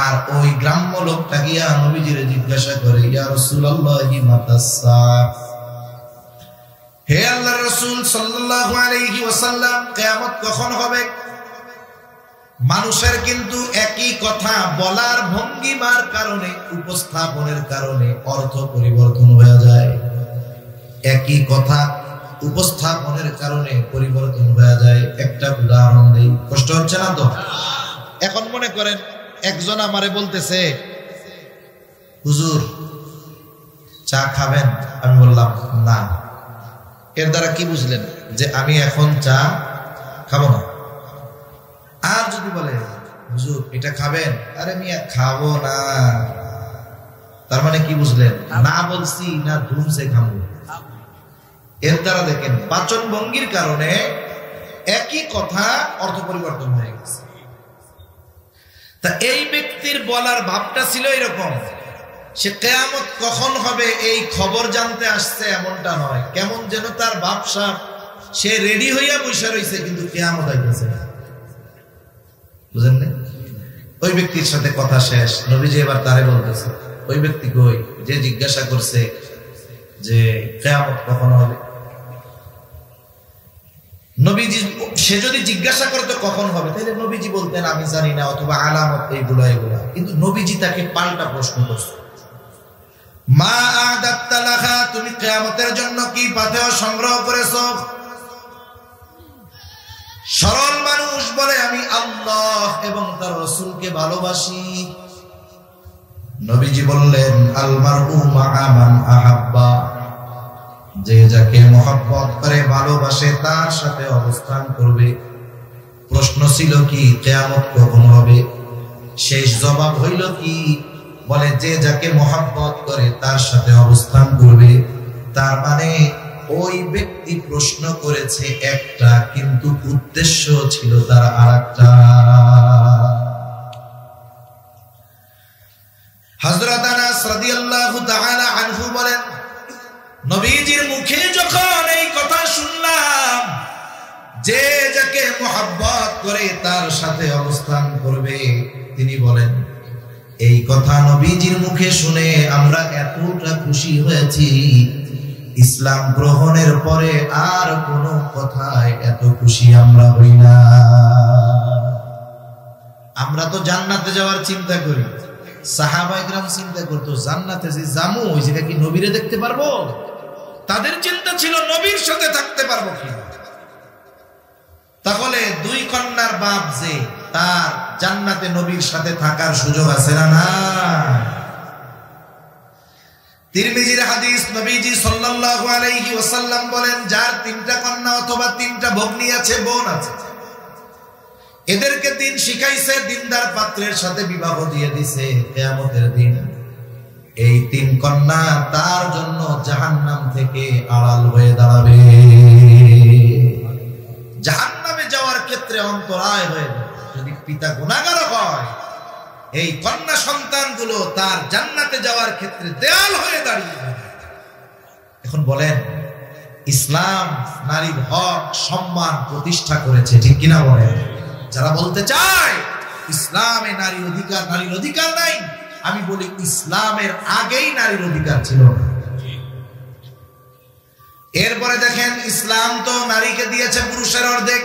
আর ওই গ্রাম্য লোকটা গিয়া নবীজির জিজ্ঞাসা করে, ইয়া রাসূলুল্লাহি মাতাসসা, হে আল্লাহর রাসূল সাল্লাল্লাহু আলাইহি ওয়াসাল্লাম, কিয়ামত কখন হবে? মানুষের কিন্তু একই কথা বলার ভঙ্গিমার কারণে, উপস্থাপনের কারণে অর্থ পরিবর্তন হয়ে যায়। একই কথা উপস্থাপনের কারণে পরিবর্তন হয়ে যায়। একটা উদাহরণ দেই, কষ্ট হচ্ছে না তো? এখন মনে করেন একজন আমারে বলতেছে, হুজুর চা খাবেন? আমি বললাম না। এর দ্বারা কি বুঝলেন? যে আমি এখন চা খাবো না। আর যদি বলে, হুজুর এটা খাবেন? আরে মিয়া খাবো না। তার মানে কি বুঝলেন? না বলছি না ধুমসে খাবো। এর দ্বারা দেখেন বাচন ভঙ্গির কারণে একই কথা অর্থ পরিবর্তন হয়ে গেছে। তা এই ব্যক্তির বলার ভাবটা ছিল এরকম, সে কিয়ামত কখন হবে এই খবর জানতে আসছে এমনটা নয়। কেমন যেন তার ব্যবসা, সে রেডি হইয়া বসে রয়েছে, কিন্তু কিয়ামত আইতেছে না। বুঝেন না? ওই ব্যক্তির সাথে কথা শেষ, নবীজি এবার তারে বলতেছে, ওই ব্যক্তি কই যে জিজ্ঞাসা করছে যে কিয়ামত কখন হবে। নবীজি সে যদি জিজ্ঞাসা করতো কখন হবে, তাহলে নবীজি বলতেন আমি জানি না, অথবা আলামত এইগুলা। কিন্তু নবীজি তাকে পাল্টা প্রশ্ন করছে, মা আদাত্তা লাহা, তুমি কিয়ামতের জন্য কি পাথেয় সংগ্রহ করেছো? সরল মানুষ বলে আমি আল্লাহ এবং তার রাসূলকে ভালোবাসি। নবীজি বললেন, আল মারউ মা'a মান আহাব্বা, যে যাকে মহব্বত করে ভালোবাসে তার সাথে অবস্থান করবে। প্রশ্ন ছিল কি কিয়ামত কখন হবে? শেষ জবাব হইল কি? বলে যে যাকে মহব্বত করে তার সাথে অবস্থান করবে। তার মানে ওই ব্যক্তি প্রশ্ন করেছে একটা, কিন্তু উদ্দেশ্য ছিল তার আরেকটা। হযরত আনাস রাদিয়াল্লাহু তাআলা আনহু বলেন, নবীজির মুখে যখন এই কথা শুনলাম, যে যাকে মহব্বত করে তার সাথে অবস্থান করবে, তিনি বলেন এই কথা নবীজির মুখে শুনে আমরা এতটা খুশি হয়েছি, ইসলাম গ্রহণের পরে আর কোনো কথায় এত খুশি আমরা হই না। আমরা তো জান্নাতে যাওয়ার চিন্তা করি, সাহাবায়ে কেরাম চিন্তা করতো জান্নাতে যে যামু ওই জায়গায় কি নবীরে দেখতে পারবো। তাদের চিন্তা ছিল নবীর সাথে থাকতে পারবো কিনা। তাহলে দুই কন্যার বাপ যে, তার জান্নাতে নবীর সাথে থাকার সুযোগ আছে না? না। তিরমিজির হাদিস, নবীজি সাল্লাল্লাহু আলাইহি ওয়াসাল্লাম বলেন, যার তিনটা কন্যা অথবা তিনটা ভগ্নী আছে, বোন আছে, এদেরকে দিন শিখাইছে, দিনদার পাত্রের সাথে বিবাহ দিয়ে দিছে, কিয়ামতের দিন এই তিন কন্যা তার জন্য জাহান্নাম থেকে আড়াল হয়ে দাঁড়াবে। জাহান্নামে যাওয়ার ক্ষেত্রে অন্তরায় হয়ে যাবে। যদি পিতা গুনাহগার হয়, এই কন্যা সন্তানগুলো তার জান্নাতে যাওয়ার ক্ষেত্রে দেয়াল হয়ে দাঁড়িয়ে যাবে। এখন বলেন, ইসলাম নারীর হক সম্মান প্রতিষ্ঠা করেছে, ঠিক কিনা বলেন? যারা বলতে চায় ইসলামে নারীর অধিকার নাই, আমি বলি ইসলামের আগেই নারীর অধিকার ছিল। এরপরে দেখেন, ইসলাম তো নারীকে দিয়েছে পুরুষের অর্ধেক,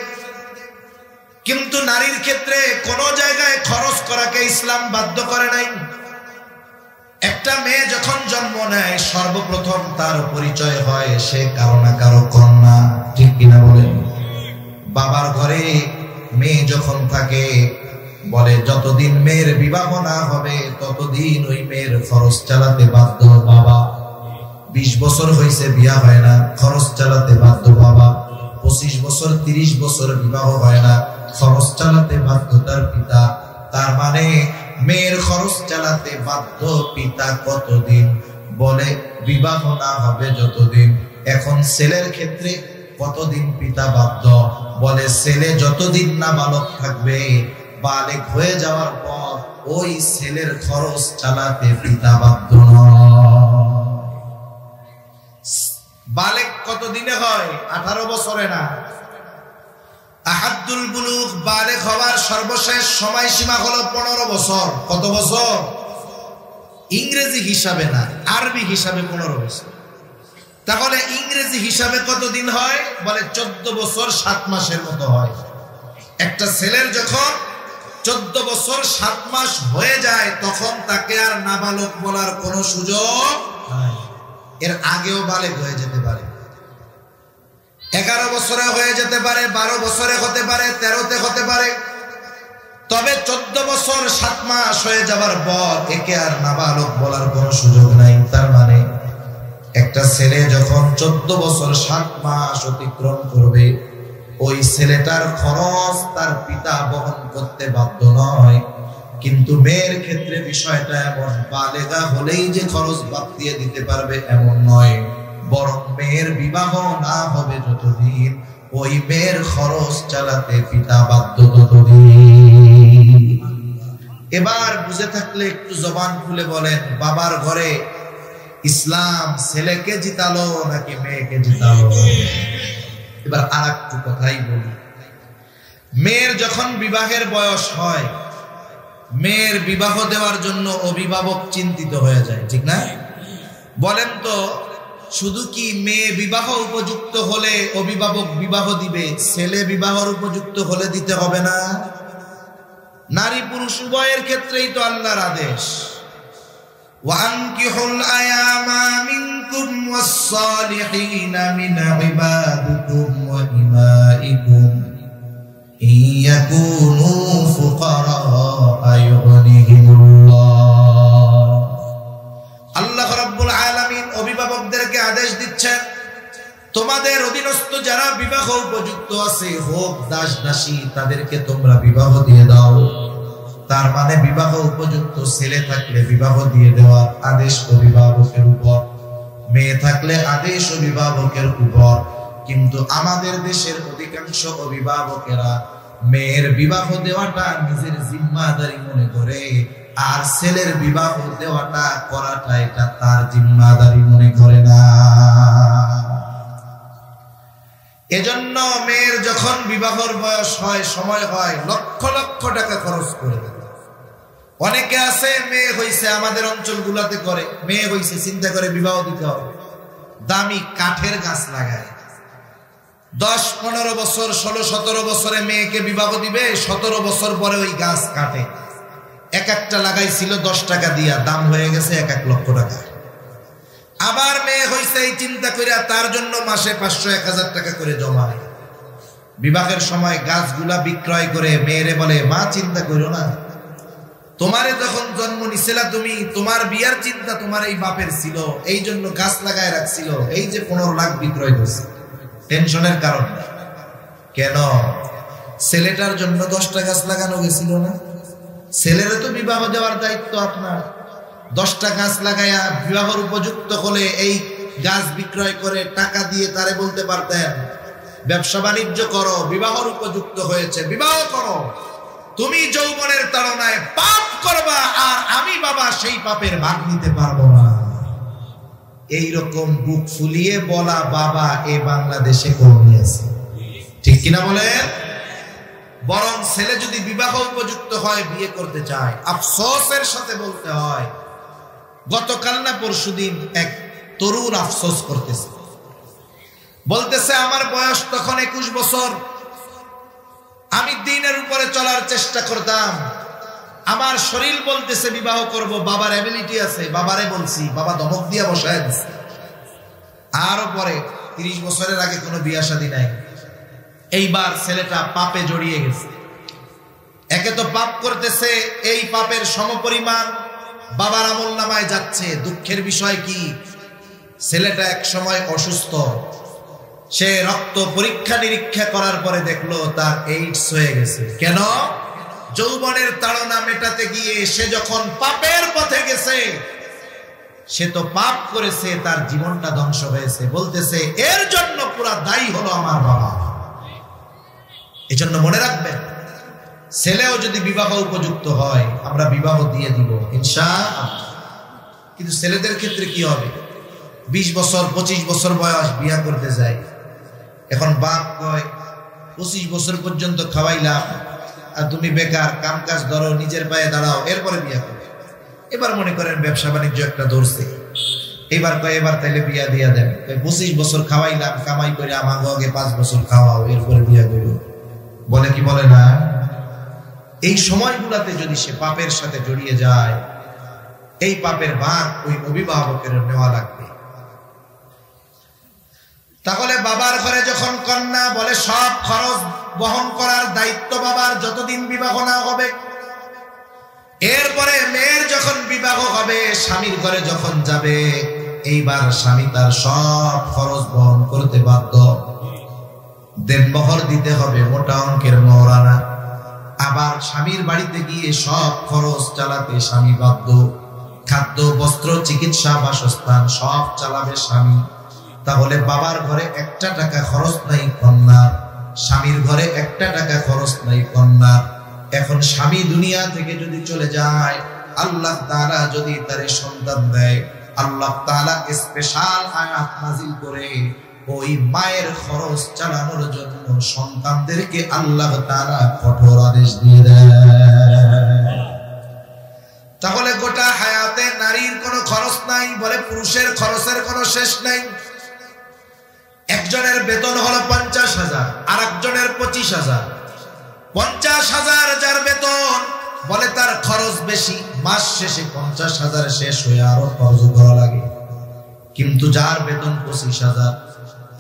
কিন্তু নারীর ক্ষেত্রে কোন জায়গায় খরচ করাকে ইসলাম বাধ্য করে নাই। একটা মেয়ে যখন জন্ম নেয়, সর্বপ্রথম তার পরিচয় হয় সে কারো না কারো কন্যা, ঠিক কিনা বলেন? বাবার ঘরে মেয়ে যখন থাকে, বলে যতদিন মেয়ের বিবাহ না হবে ততদিন ওই মেয়ের খরচ চালাতে বাধ্য বাবা। 20 বছর হয়েছে বিয়া হয় না, খরচ চালাতে বাধ্য বাবা। 25 বছর 30 বছর বিবাহ হয় না, খরচ চালাতে বাধ্য তার পিতা। তার মানে মেয়ের খরচ চালাতে বাধ্য পিতা কতদিন? বলে বিবাহ না হবে যতদিন। এখন ছেলের ক্ষেত্রে কতদিন পিতা বাধ্য? বলে ছেলে যতদিন না বালক থাকবে, বালেক হয়ে যাওয়ার পর ওই ছেলের খরচ চালাতে পিতা বাধ্য নয়। বালেক কতদিনে হয়? 18 বছরে না। আহাদুল বুলুগ, বালেক হওয়ার সর্বশেষ সময়সীমা হলো 15 বছর। কত বছর? ইংরেজি হিসাবে না, আরবি হিসাবে 15 বছর। তাহলে ইংরেজি হিসাবে কতদিন হয়? বলে 14 বছর 7 মাসের মতো হয়। একটা ছেলের যখন 14 বছর 7 মাস হয়ে যায়, তখন তাকে আর নাবালক বলার কোনো সুযোগ নাই। এর আগেও বালেক হয়ে যেতে পারে, 11 বছরে হয়ে যেতে পারে, 12 বছরে হতে পারে, 13তে হতে পারে। তবে 14 বছর 7 মাস হয়ে যাবার পর একে আর নাবালক বলার কোনো সুযোগ নাই। তার মানে একটা ছেলে যখন 14 বছর 7 মাস অতিক্রম করবে, ওই ছেলেটার খরচ তার পিতা বহন করতে বাধ্য নয়। কিন্তু মেয়ের ক্ষেত্রে বিষয়টা এমন, বালেগা হলেই যে খরচ বাদ দিয়ে দিতে পারবে এমন নয়, বরং মেয়ের বিবাহ না হবে যতদিন, ওই মেয়ের খরচ চালাতে পিতা বাধ্য ততদিন। এবার বুঝে থাকলে একটু জবান খুলে বলেন, বাবার ঘরে ইসলাম ছেলেকে জিতালো নাকি মেয়েকে জিতালো? এবার আর একটু কথাই বলি। মেয়ের যখন বিবাহের বয়স হয়, মেয়ের বিবাহ দেওয়ার জন্য অভিভাবক চিন্তিত হয়ে যায়, ঠিক না? বলেন তো, শুধু কি মেয়ে বিবাহ উপযুক্ত হলে অভিভাবক বিবাহ দিবে, ছেলে বিবাহের উপযুক্ত হলে দিতে হবে না? নারী পুরুষ উভয়ের ক্ষেত্রেই তো আল্লাহর আদেশ, ওয়ানকিহুল আয়ামা মিনকুম ওয়াস-সালিহিনা মিন ইবাদিকুম ওয়া ইমাইকুম ইয়াকুনু ফুকারা ইউগনিহিমুল্লাহ। আল্লাহ রাব্বুল আলামিন অভিভাবকদেরকে আদেশ দিচ্ছেন, তোমাদের অধীনস্থ যারা বিবাহ উপযুক্ত আছে, হোক দাস দাসী, তাদেরকে তোমরা বিবাহ দিয়ে দাও। তার মানে বিবাহ উপযুক্ত ছেলে থাকলে বিবাহ দিয়ে দেওয়ার আদেশ অভিভাবকের উপর, মেয়ে থাকলে আদেশ অভিভাবকের উপর। কিন্তু আমাদের দেশের অধিকাংশ অভিভাবকেরা মেয়ের বিবাহ দেওয়াটা নিজের জিম্মাদারি মনে করে, আর ছেলের বিবাহ দেওয়াটা করাটা এটা তার জিম্মাদারি মনে করে না। এজন্য মেয়ের যখন বিবাহের বয়স হয়, সময় হয়, লক্ষ লক্ষ টাকা খরচ করে দেয়। অনেকে আছে মেয়ে হইছে, আমাদের অঞ্চলগুলোতে করে, মেয়ে হইছে চিন্তা করে বিবাহ দিতে হবে, দামি কাঠের গাছ লাগায়। 10-15 বছর 16-17 বছরে মেয়েকে বিবাহ দিবে, 17 বছর পরে ওই গাছ কাটে। এক একটা লাগাইছিল 10 টাকা দিয়া, দাম হয়ে গেছে 1 লক্ষ টাকা। আবার মেয়ে হইছে এই চিন্তা কইরা তার জন্য মাসে 500-1000 টাকা করে জমায়। বিবাহের সময় গাছগুলা বিক্রয় করে মেয়েরে বলে, মা চিন্তা করো না, তোমারে যখন জন্ম নিছিলা তুমি, তোমার বিয়ার চিন্তা তোমার এই বাপের ছিল, এই জন্য গাছ লাগায় রাখছিল, এই যে 15 লাখ বিক্রয় করছে, টেনশনের কারণ কেন? ছেলেটার জন্য 10টা গাছ লাগানো গেছিল না? ছেলেরও তো বিবাহ দেওয়ার দায়িত্ব আপনার। 10টা গাছ লাগাইয়া বিবাহের উপযুক্ত হলে এই গাছ বিক্রয় করে টাকা দিয়ে তারে বলতে পারতেন, ব্যবসা বাণিজ্য করো, বিবাহের উপযুক্ত হয়েছে, বিবাহ করো। তুমি যৌবনের তাড়নায় পাপ করবা, আর আমি বাবা সেই পাপের ভাগ নিতে পারবো না। এইরকম বুক ফুলিয়ে বলা বাবা এ বাংলাদেশে কমই আছে, ঠিক কিনা বলেন? বরং ছেলে যদি বিবাহ উপযুক্ত হয়, বিয়ে করতে চায়, আফসোসের সাথে বলতে হয়, গতকাল না পরশুদিন এক তরুণ আফসোস করতেছে, বলতেছে আমার বয়স তখন 21 বছর, আমি দ্বীনের উপরে চলার চেষ্টা করতাম, আমার শরীর বলতেছে বিবাহ করব, বাবার এবিলিটি আছে, বাবারে বলছি, বাবা ধমক দিয়া বসায় দিচ্ছে। আরো পরে 30 বছরের আগে কোনো বিয়া শাদী নাই। এইবার ছেলেটা পাপে জড়িয়ে গেছে। একে তো পাপ করতেছে, এই পাপের সমপরিমাণ বাবার আমলনামায় যাচ্ছে। দুঃখের বিষয় কি, ছেলেটা এক সময় অসুস্থ, সে রক্ত পরীক্ষা নিরীক্ষা করার পরে দেখলো তার এইডস হয়ে গেছে। কেন? যৌবনের তাড়না মেটাতে গিয়ে সে যখন পাপের পথে গেছে, সে তো পাপ করেছে, তার জীবনটা ধ্বংস হয়েছে। বলতেছে এর জন্য পুরা দায়ী হলো আমার বাবা। এজন্য মনে রাখবেন, ছেলেও যদি বিবাহ উপযুক্ত হয় আমরা বিবাহ দিয়ে দিব ইনশাআল্লাহ। কিন্তু ছেলেদের ক্ষেত্রে কি হবে? 20 বছর 25 বছর বয়স বিয়া করতে যায়। এখন বাপ কয় 25 বছর পর্যন্ত খাওয়াইলাম, আর তুমি বেকার, কাম কাজ ধরো, নিজের পায়ে দাঁড়াও, এরপরে বিয়া করো। এবার মনে করেন ব্যবসা বাণিজ্য একটা ধরছে, এবার কয় এবার তাইলে বিয়া দিয়া দেন। 25 বছর খাওয়াইলাম, কামাই করে আমাকে আগে 5 বছর খাওয়াও, এরপরে বিয়া করো। বলে কি বলে না? এই সময়গুলাতে যদি সে পাপের সাথে জড়িয়ে যায়, এই পাপের ভাগ ওই অভিভাবকের নেওয়া লাগবে। তাহলে বাবার ঘরে যখন কন্যা, বলে সব খরচ বহন করার দায়িত্ব বাবার যতদিন বিবাহ না হবে। এরপরে মেয়ের যখন বিবাহ হবে, স্বামীর ঘরে যখন যাবে, এইবার স্বামী তার সব খরচ বহন করতে বাধ্য। দেনমোহর দিতে হবে মোটা অঙ্কের মওলানা। আবার স্বামীর বাড়িতে গিয়ে সব খরচ চালাতে স্বামী বাধ্য। খাদ্য, বস্ত্র, চিকিৎসা, বাসস্থান সব চালাবে স্বামী। তাহলে বাবার ঘরে 1 টাকা খরচ নাই কন্যার, স্বামীর ঘরে 1 টাকা খরচ নাই কন্যার। এখন স্বামী দুনিয়া থেকে যদি চলে যায়, আল্লাহ তাআলা যদি তার সন্তান দেয়, আল্লাহ তাআলা স্পেশাল আয়াত নাযিল করে ওই মায়ের খরচ চালানোর জন্য সন্তানদেরকে আল্লাহ তাআলা কঠোর আদেশ দিয়ে দেয়। তাহলে গোটা হায়াতে নারীর কোনো খরচ নাই, বলে পুরুষের খরচের কোনো শেষ নাই। একজনের বেতন হলো 50,000, আর একজনের 25,000। 50,000 যার বেতন, বলে তার খরচ বেশি, মাস শেষে 50,000 শেষ হয়ে আরো খরচ করা লাগে। কিন্তু যার বেতন 25,000,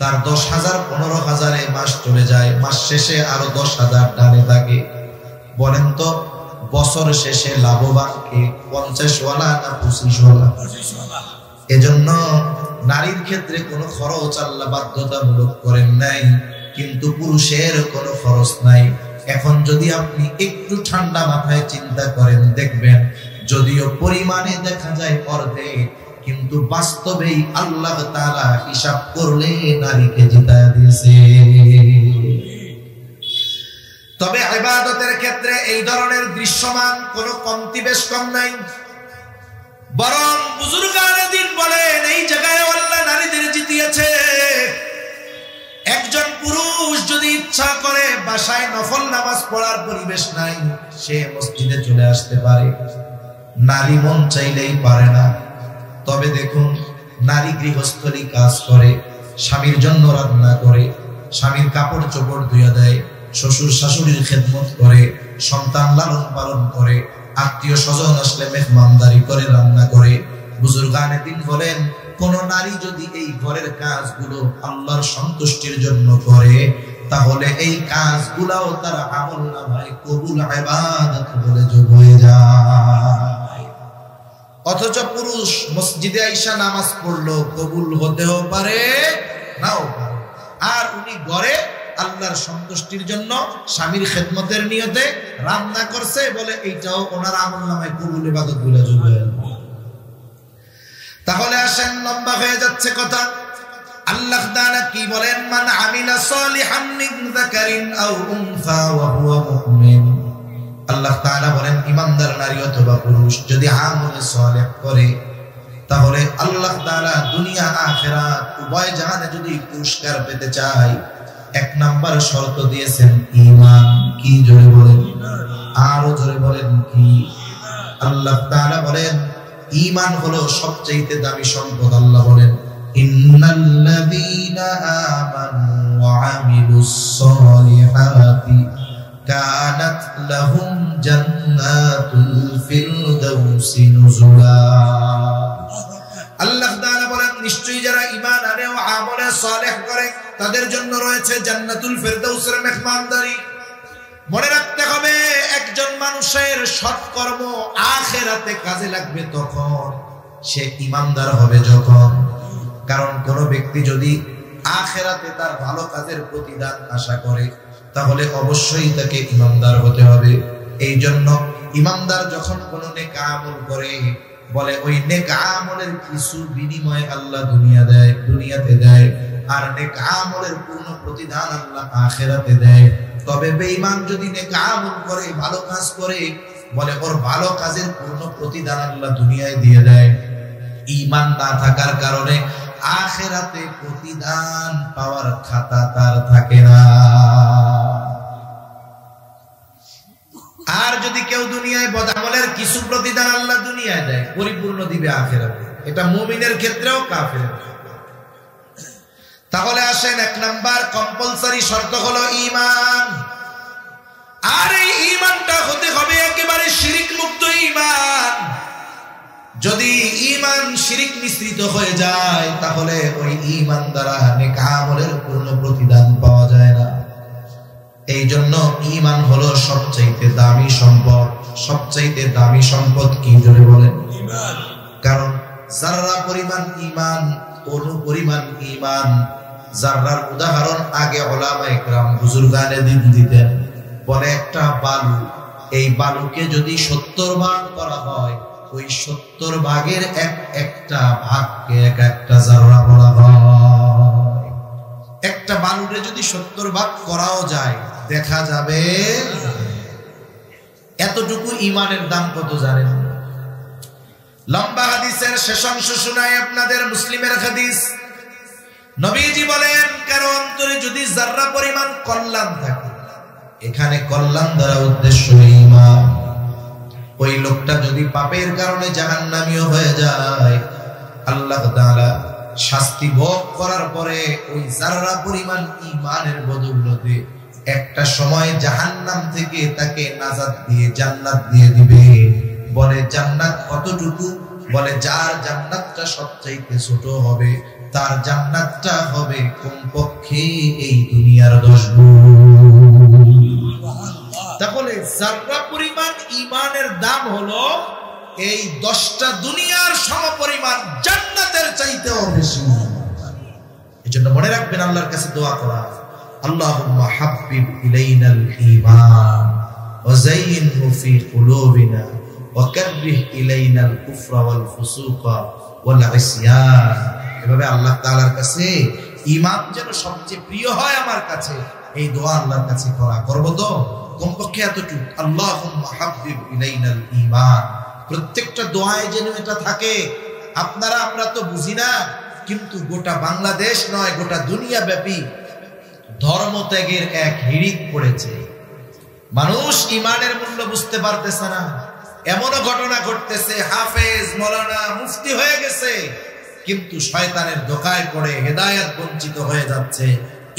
তার 10,000 15,000 মাস চলে যায়, মাস শেষে আরো 10,000 ডানে থাকে। বলেন তো বছর শেষে লাভবান কে, 50 ওয়ালা না 25 ওয়ালা? এজন্য নারীর ক্ষেত্রে কোনো খরচ আল্লাহ বাধ্যতামূলক করেন নাই, কিন্তু পুরুষের কোনো খরচ নাই। এখন যদি আপনি একটু ঠান্ডা মাথায় চিন্তা করেন, দেখবেন যদিও পরিমাণে দেখা যায় অর্ধেক, কিন্তু বাস্তবেই আল্লাহ তাআলা হিসাব করলে নারীকে জিতায় দিয়েছে। তবে ইবাদতের ক্ষেত্রে এই ধরনের দৃশ্যমান কোনো কমতি বেশ কম নাই। বরং বুজুর্গানে দিন বলেন, এই জায়গায় আল্লাহ নারীদের জিতিয়েছে। একজন পুরুষ যদি ইচ্ছা করে, বাসায় নফল নামাজ পড়ার পরিবেশ নাই, সে মসজিদে চলে আসতে পারে। নারী মন চাইলেই পারে না। তবে দেখুন, নারী গৃহস্থলী কাজ করে, স্বামীর জন্য রান্না করে, স্বামীর কাপড় চোপড় ধুয়ে দেয়, শ্বশুর শাশুড়ির খেদমত করে, সন্তান লালন পালন করে, আত্মীয় স্বজন আসলে মেহমানদারি করে, রান্না করে। বুজুর্গানে দিন বলেন, কোন নারী যদি এই ঘরের কাজগুলো আল্লাহর সন্তুষ্টির জন্য করে, তাহলে এই কাজগুলাও তার আমলনামায় কবুল ইবাদত বলে যোগ হয়ে যায়। অথচ পুরুষ মসজিদে আইসা নামাজ পড়লো, কবুল হতেও পারে নাও পারে। আর উনি ঘরে আল্লাহর সন্তুষ্টির জন্য স্বামীর খেদমতের নিয়তে রান্না করছে বলে এইটাও ওনার আমলনামায় কবুল ইবাদত বলে যোগ হয়ে যায়। তাহলে আসেন, লম্বা হয়ে যাচ্ছে কথা। আল্লাহ তাআলা কি বলেন? মান আমিলা সালিহান মিন যাকারিন আও উনসা ওয়া হুয়া মুমিন। আল্লাহ তাআলা বলেন, ঈমানদার নারী অথবা পুরুষ যদি আমলে সালেহ করে, তাহলে আল্লাহ তাআলা দুনিয়া আখিরাত উভয় জাহানে যদি পুরস্কার পেতে চায়, এক নাম্বার শর্ত দিয়েছেন ঈমান। কি জোরে বলেন, আরো জোরে বলেন কি? আল্লাহ তাআলা বলেন ঈমান হলো সবচেয়ে দামি সম্পদ। আল্লাহ বলেন, ইন্নাল্লাযীনা আমানু ওয়া আমিলুস সালিহাতি কানাত লাহুম জান্নাতুল ফিরদাউসি নুজুলা। আল্লাহ তাআলা বলেন, নিশ্চয়ই যারা ঈমান আনে ও আমলে সালেহ করে, তাদের জন্য রয়েছে জান্নাতুল ফিরদাউসের মেহমানদারি। মনে রাখতে হবে, একজন মানুষের সৎকর্ম আখিরাতে কাজে লাগবে তখন, সে ঈমানদার হবে যখন। কারণ কোন ব্যক্তি যদি আখিরাতে তার ভালো কাজের প্রতিদান আশা করে, তাহলে অবশ্যই তাকে ঈমানদার হতে হবে। এই জন্য ঈমানদার যখন কোন নেক আমল করে, বলে ওই নেক আমলের কিছু বিনিময় আল্লাহ দুনিয়াতে দেয়, আর নেক আমলের পূর্ণ প্রতিদান আল্লাহ আখিরাতে দেয়। তবে বেঈমান যদি নেক আমল করে, ভালো কাজ করে, বলে ওর ভালো কাজের পূর্ণ প্রতিদান আল্লাহ দুনিয়ায় দিয়ে দেয়। ঈমান না থাকার কারণে আখিরাতে প্রতিদান পাওয়ার খাতা তার থাকে না। আর যদি কেউ দুনিয়ায় বদামলের কিছু প্রতিদান আল্লাহ দুনিয়ায় দেয়, পরিপূর্ণ দিবে আখিরাতে। এটা মুমিনের ক্ষেত্রেও কাফেরের। তাহলে আসেন, এক নাম্বার কম্পালসারি শর্ত হলো ঈমান। আর এই ঈমানটা হতে হবে একেবারে শিরিক মুক্ত ঈমান। যদি ঈমান শিরিক মিশ্রিত হয়ে যায়, তাহলে ওই ঈমান দ্বারা নেক আমলের পূর্ণ প্রতিদান পাওয়া যায় না। এই জন্য ঈমান হলো সবচাইতে দামি সম্পদ। সবচাইতে দামি সম্পদ কি জোরে বলেন? ঈমান। কারণ যাররা পরিমাণ ঈমান, অনু পরিমাণ ঈমান। যাররার উদাহরণ আগে উলামায়ে কেরাম বুজুর্গানে দিন দিতেন। বলে একটা বালু, এই বালুকে যদি 70 ভাগ করা হয়, ওই 70 ভাগের একটা ভাগকে একটা যাররা বলা হয়। একটা বালুরে যদি 70 ভাগ করাও যায়, দেখা যাবে এতটুকু ঈমানের দাম কত জানেন? লম্বা হাদিসের শেষ অংশ শোনায় আপনাদের, মুসলিমের হাদিস। নবীজি বলেন, কারো অন্তরে যদি যাররা পরিমাণ কল্যাণ থাকে, এখানে কল্যাণ দ্বারা উদ্দেশ্য ঈমান, ওই লোকটা যদি পাপের কারণে জাহান্নামীও হয়ে যায়, আল্লাহ তাআলা শাস্তি ভোগ করার পরে ওই যাররা পরিমাণ ঈমানের বদৌলতে একটা সময় জাহান্নাম থেকে তাকে নাজাত দিয়ে জান্নাত দিয়ে দিবে। বলে জান্নাত কতটুকু? বলে যার জান্নাতটা সবচাইতে ছোট হবে, তার জান্নাতটা হবে কমপক্ষে এই দুনিয়ার 10 গুণ। তাহলে যাররা পরিমাণ ঈমানের দাম হলো এই 10টা দুনিয়ার সমপরিমাণ জান্নাতের চাইতেও বেশি। এজন্য মনে রাখবেন, আল্লাহর কাছে দোয়া করা, আল্লাহুম্মা হাব্বিব ইলাইনাল ঈমান ওয়া যায়্যিনহু ফি কুলুবিনা ওয়া কাররিহ ইলাইনাল কুফরা ওয়াল ফুসুকা ওয়াল ইসয়ান। এভাবে আল্লাহ তাআলার কাছে ঈমান যেন সবচেয়ে প্রিয় হয় আমার কাছে, এই দোয়া আল্লাহর কাছে করব তো কমপক্ষে এতটুকু, আল্লাহুম্মা হাব্বিব ইলাইনাল ঈমান। প্রত্যেকটা দোয়ায় যেন এটা থাকে। আপনারা আমরা তো বুঝি না, কিন্তু গোটা বাংলাদেশ নয়, গোটা দুনিয়া ব্যাপী ধর্মত্যাগের এক হিড়িক পড়েছে। মানুষ ঈমানের মূল্য বুঝতে পারতেছে না। এমনও ঘটনা ঘটতেছে, হাফেজ, মাওলানা, মুফতি হয়ে গেছে, কিন্তু শয়তানের ধোঁকায় পড়ে হেদায়েত বঞ্চিত হয়ে যাচ্ছে,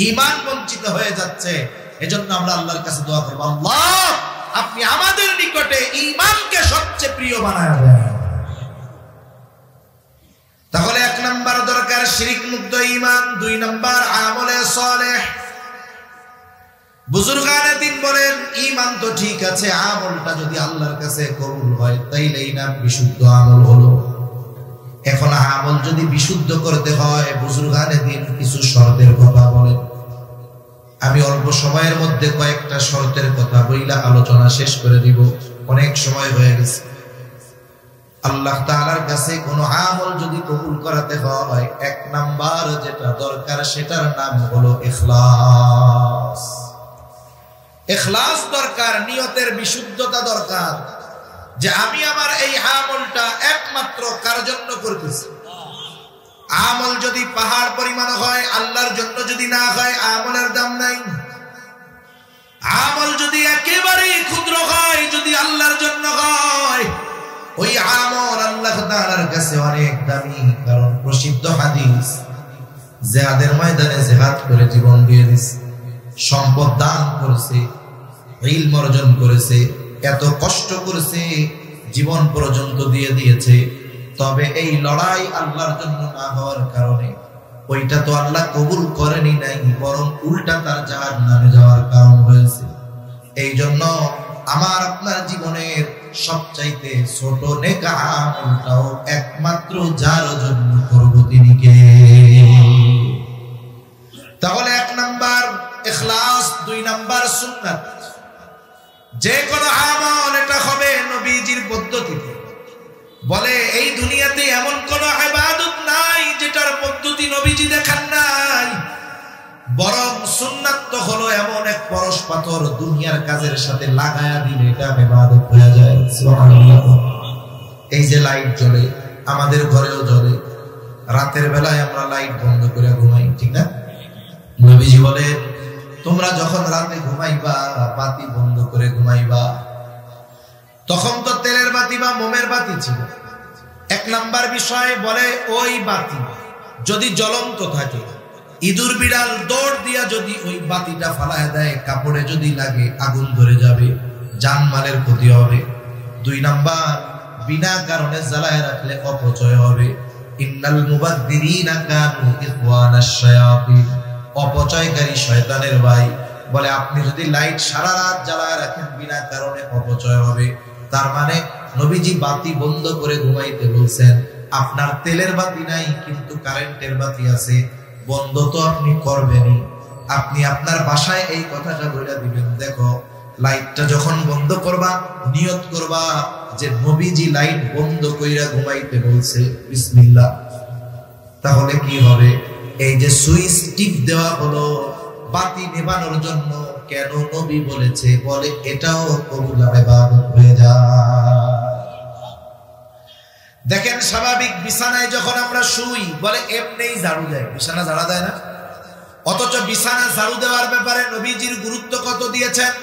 ঈমান বঞ্চিত হয়ে যাচ্ছে। এজন্য আমরা আল্লাহর কাছে দোয়া করব, আল্লাহ আপনি আমাদের নিকটে ঈমানকে সবচেয়ে প্রিয় বানায় দেন। তাহলে 1 নাম্বার দরকার শিরক মুক্ত ঈমান, 2 নাম্বার আমলে সালেহ। বুজুর্গানে দিন বলেন ঈমান তো ঠিক আছে, আমলটা যদি আল্লাহর কাছে কবুল হয় তাইলেই না বিশুদ্ধ আমল হলো। এখন আমল যদি বিশুদ্ধ করতে হয় বুজুর্গানে দিন কিছু শর্তের কথা বলেন। আমি অল্প সময়ের মধ্যে কয়েকটা শর্তের কথা বইলা আলোচনা শেষ করে দিব, অনেক সময় হয়ে গেছে। আল্লাহ তাআলার কাছে কোনো আমল যদি কবুল করাতে হয় 1 নাম্বার যেটা দরকার সেটার নাম হলো ইখলাস। ইখলাস দরকার, নিয়তের বিশুদ্ধতা দরকার, যে আমি আমার এই আমলটা একমাত্র কার জন্য করতেছি। আমল যদি পাহাড় পরিমাণ হয়, আল্লাহর জন্য যদি না হয় আমলের দাম নাই। আমল যদি একেবারেই ক্ষুদ্র হয়, যদি আল্লাহর জন্য হয়, ওই আমল আল্লাহ তাআলার কাছে অনেক দামি। কারণ প্রসিদ্ধ হাদিস, জিহাদের ময়দানে জিহাদ করে জীবন দিয়ে দিয়েছে, সম্পদ দান করেছে, ইলম অর্জন করেছে, এত কষ্ট করেছে, জীবন পর্যন্ত দিয়ে দিয়েছে। তবে এই লড়াই আল্লাহর জন্য না হওয়ার কারণে ওইটা তো আল্লাহ কবুল করেনি নাই, বরং উল্টা তার জাহান্নামে যাওয়ার কারণ হয়েছে। এই জন্য আমার আপনার জীবনের সবচাইতে ছোট নেক আমলটাও একমাত্র যার জন্য করব তিনি কে। তাহলে 1 নাম্বার ইখলাস, 2 নাম্বার সুন্নাত। যে কোনো আমল এটা হবে নবীজির পদ্ধতিতে। বলে এই দুনিয়াতে এমন কোন ইবাদত নাই যেটার পদ্ধতি নবীজি দেখান নাই, বরং সুন্নাত তো হলো এমন এক পরশ পাথর, দুনিয়ার কাজের সাথে লাগায়া দিলে এটা ইবাদত হয়ে যায়। সুবহানাল্লাহ। এই যে লাইট জ্বলে, আমাদের ঘরেও জ্বলে, রাতের বেলায় আমরা লাইট বন্ধ করে ঘুমাই, ঠিক না? নবীজি বলে তোমরা যখন রাতে ঘুমাইবা বাতি বন্ধ করে ঘুমাইবা। তখন তো তেলের বাতি বা মোমের বাতি ছিল। 1 নাম্বার বিষয় বলে ওই বাতি যদি জ্বলন্ত থাকে, ইঁদুর বিড়াল দৌড় দিয়া যদি ওই বাতিটা ফালায় দেয়, কাপড়ে যদি লাগে আগুন ধরে যাবে, জানমালের ক্ষতি হবে। 2 নাম্বার বিনা কারণে জ্বালায় রাখলে অপচয় হবে। ইন্নাল মুবাদদিরিনা কানু ইখওয়ানাশ শায়াতিন, অপচয়কারী শয়তানের ভাই। বলে আপনি যদি লাইট সারা রাত জ্বালায় রাখেন বিনা কারণে অপচয় হবে। তার মানে নবীজি বাতি বন্ধ করে ঘুমাইতে বলছেন। আপনার তেলের বাতি নাই কিন্তু কারেন্টের বাতি আছে, বন্ধ তো আপনি করবেনই। আপনি আপনার বাসায় এই কথাটা বলে দিবেন, দেখো লাইটটা যখন বন্ধ করবা নিয়ত করবা যে নবীজি লাইট বন্ধ কইরা ঘুমাইতে বলছে, বিসমিল্লাহ। তাহলে কি হবে? এই যে সুইচ টিপ দেওয়া হলো বাতি নেভানোর জন্য, কেন নবী বলেছে? বলে এটাও কবুল ইবাদত হয়ে যায়। দেখেন স্বাভাবিক বিছানায় যখন আমরা শুই, বলে এমনিই ঝাড়ু দেয়, বিছানা ঝাড়া দেয় না। অথচ বিছানা ঝাড়ু দেওয়ার ব্যাপারে নবীজির গুরুত্ব কত দিয়েছেন।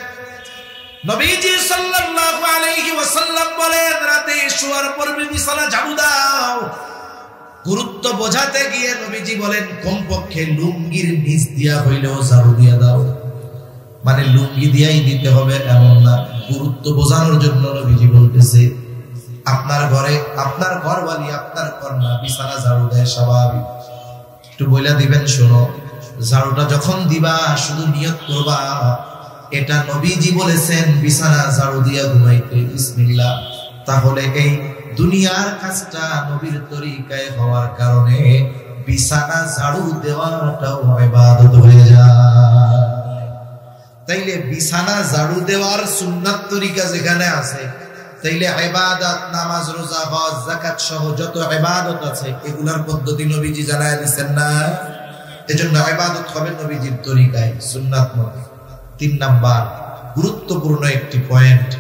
নবীজি সাল্লাল্লাহু আলাইহি ওয়াসাল্লাম বলেন রাতে শোয়ার পূর্বে বিছানা ঝাড়ু দাও। গুরুত্ব বোঝাতে গিয়ে নবীজি বলেন কমপক্ষে লুঙ্গির নিচ দিয়া হইলেও ঝাড়ু দিয়া দাও। মানে লুঙ্গি দিয়াই দিতে হবে এমন না, গুরুত্ব বোঝানোর জন্য নবীজি বলতেছে। আপনার ঘরে আপনার ঘরওয়ালি আপনার কন্যা বিছানা ঝাড়ু দেয়, স্বাভাবিক, একটু বইলা দিবেন শোনো, ঝাড়ুটা যখন দিবা শুধু নিয়ত করবা এটা নবীজি বলেছেন বিছানা ঝাড়ু দিয়া ঘুমাইতে, বিসমিল্লাহ। তাহলে এই দুনিয়ার কাজটা নবীর তরিকায় হওয়ার কারণে বিছানা ঝাড়ু দেওয়াটাও ইবাদত হয়ে যায়। তাইলে বিছানা ঝাড়ু দেওয়ার সুন্নাত তরিকা যেখানে আছে, তাইলে ইবাদত, নামাজ, রোজা, হজ, যাকাত সহ যত ইবাদত আছে এগুলার পদ্ধতি নবীজি জানায় দিয়েছেন না। এজন্য ইবাদত হবে নবীজির তরিকায়, সুন্নাত মতে। 3 নাম্বার গুরুত্বপূর্ণ একটি পয়েন্ট,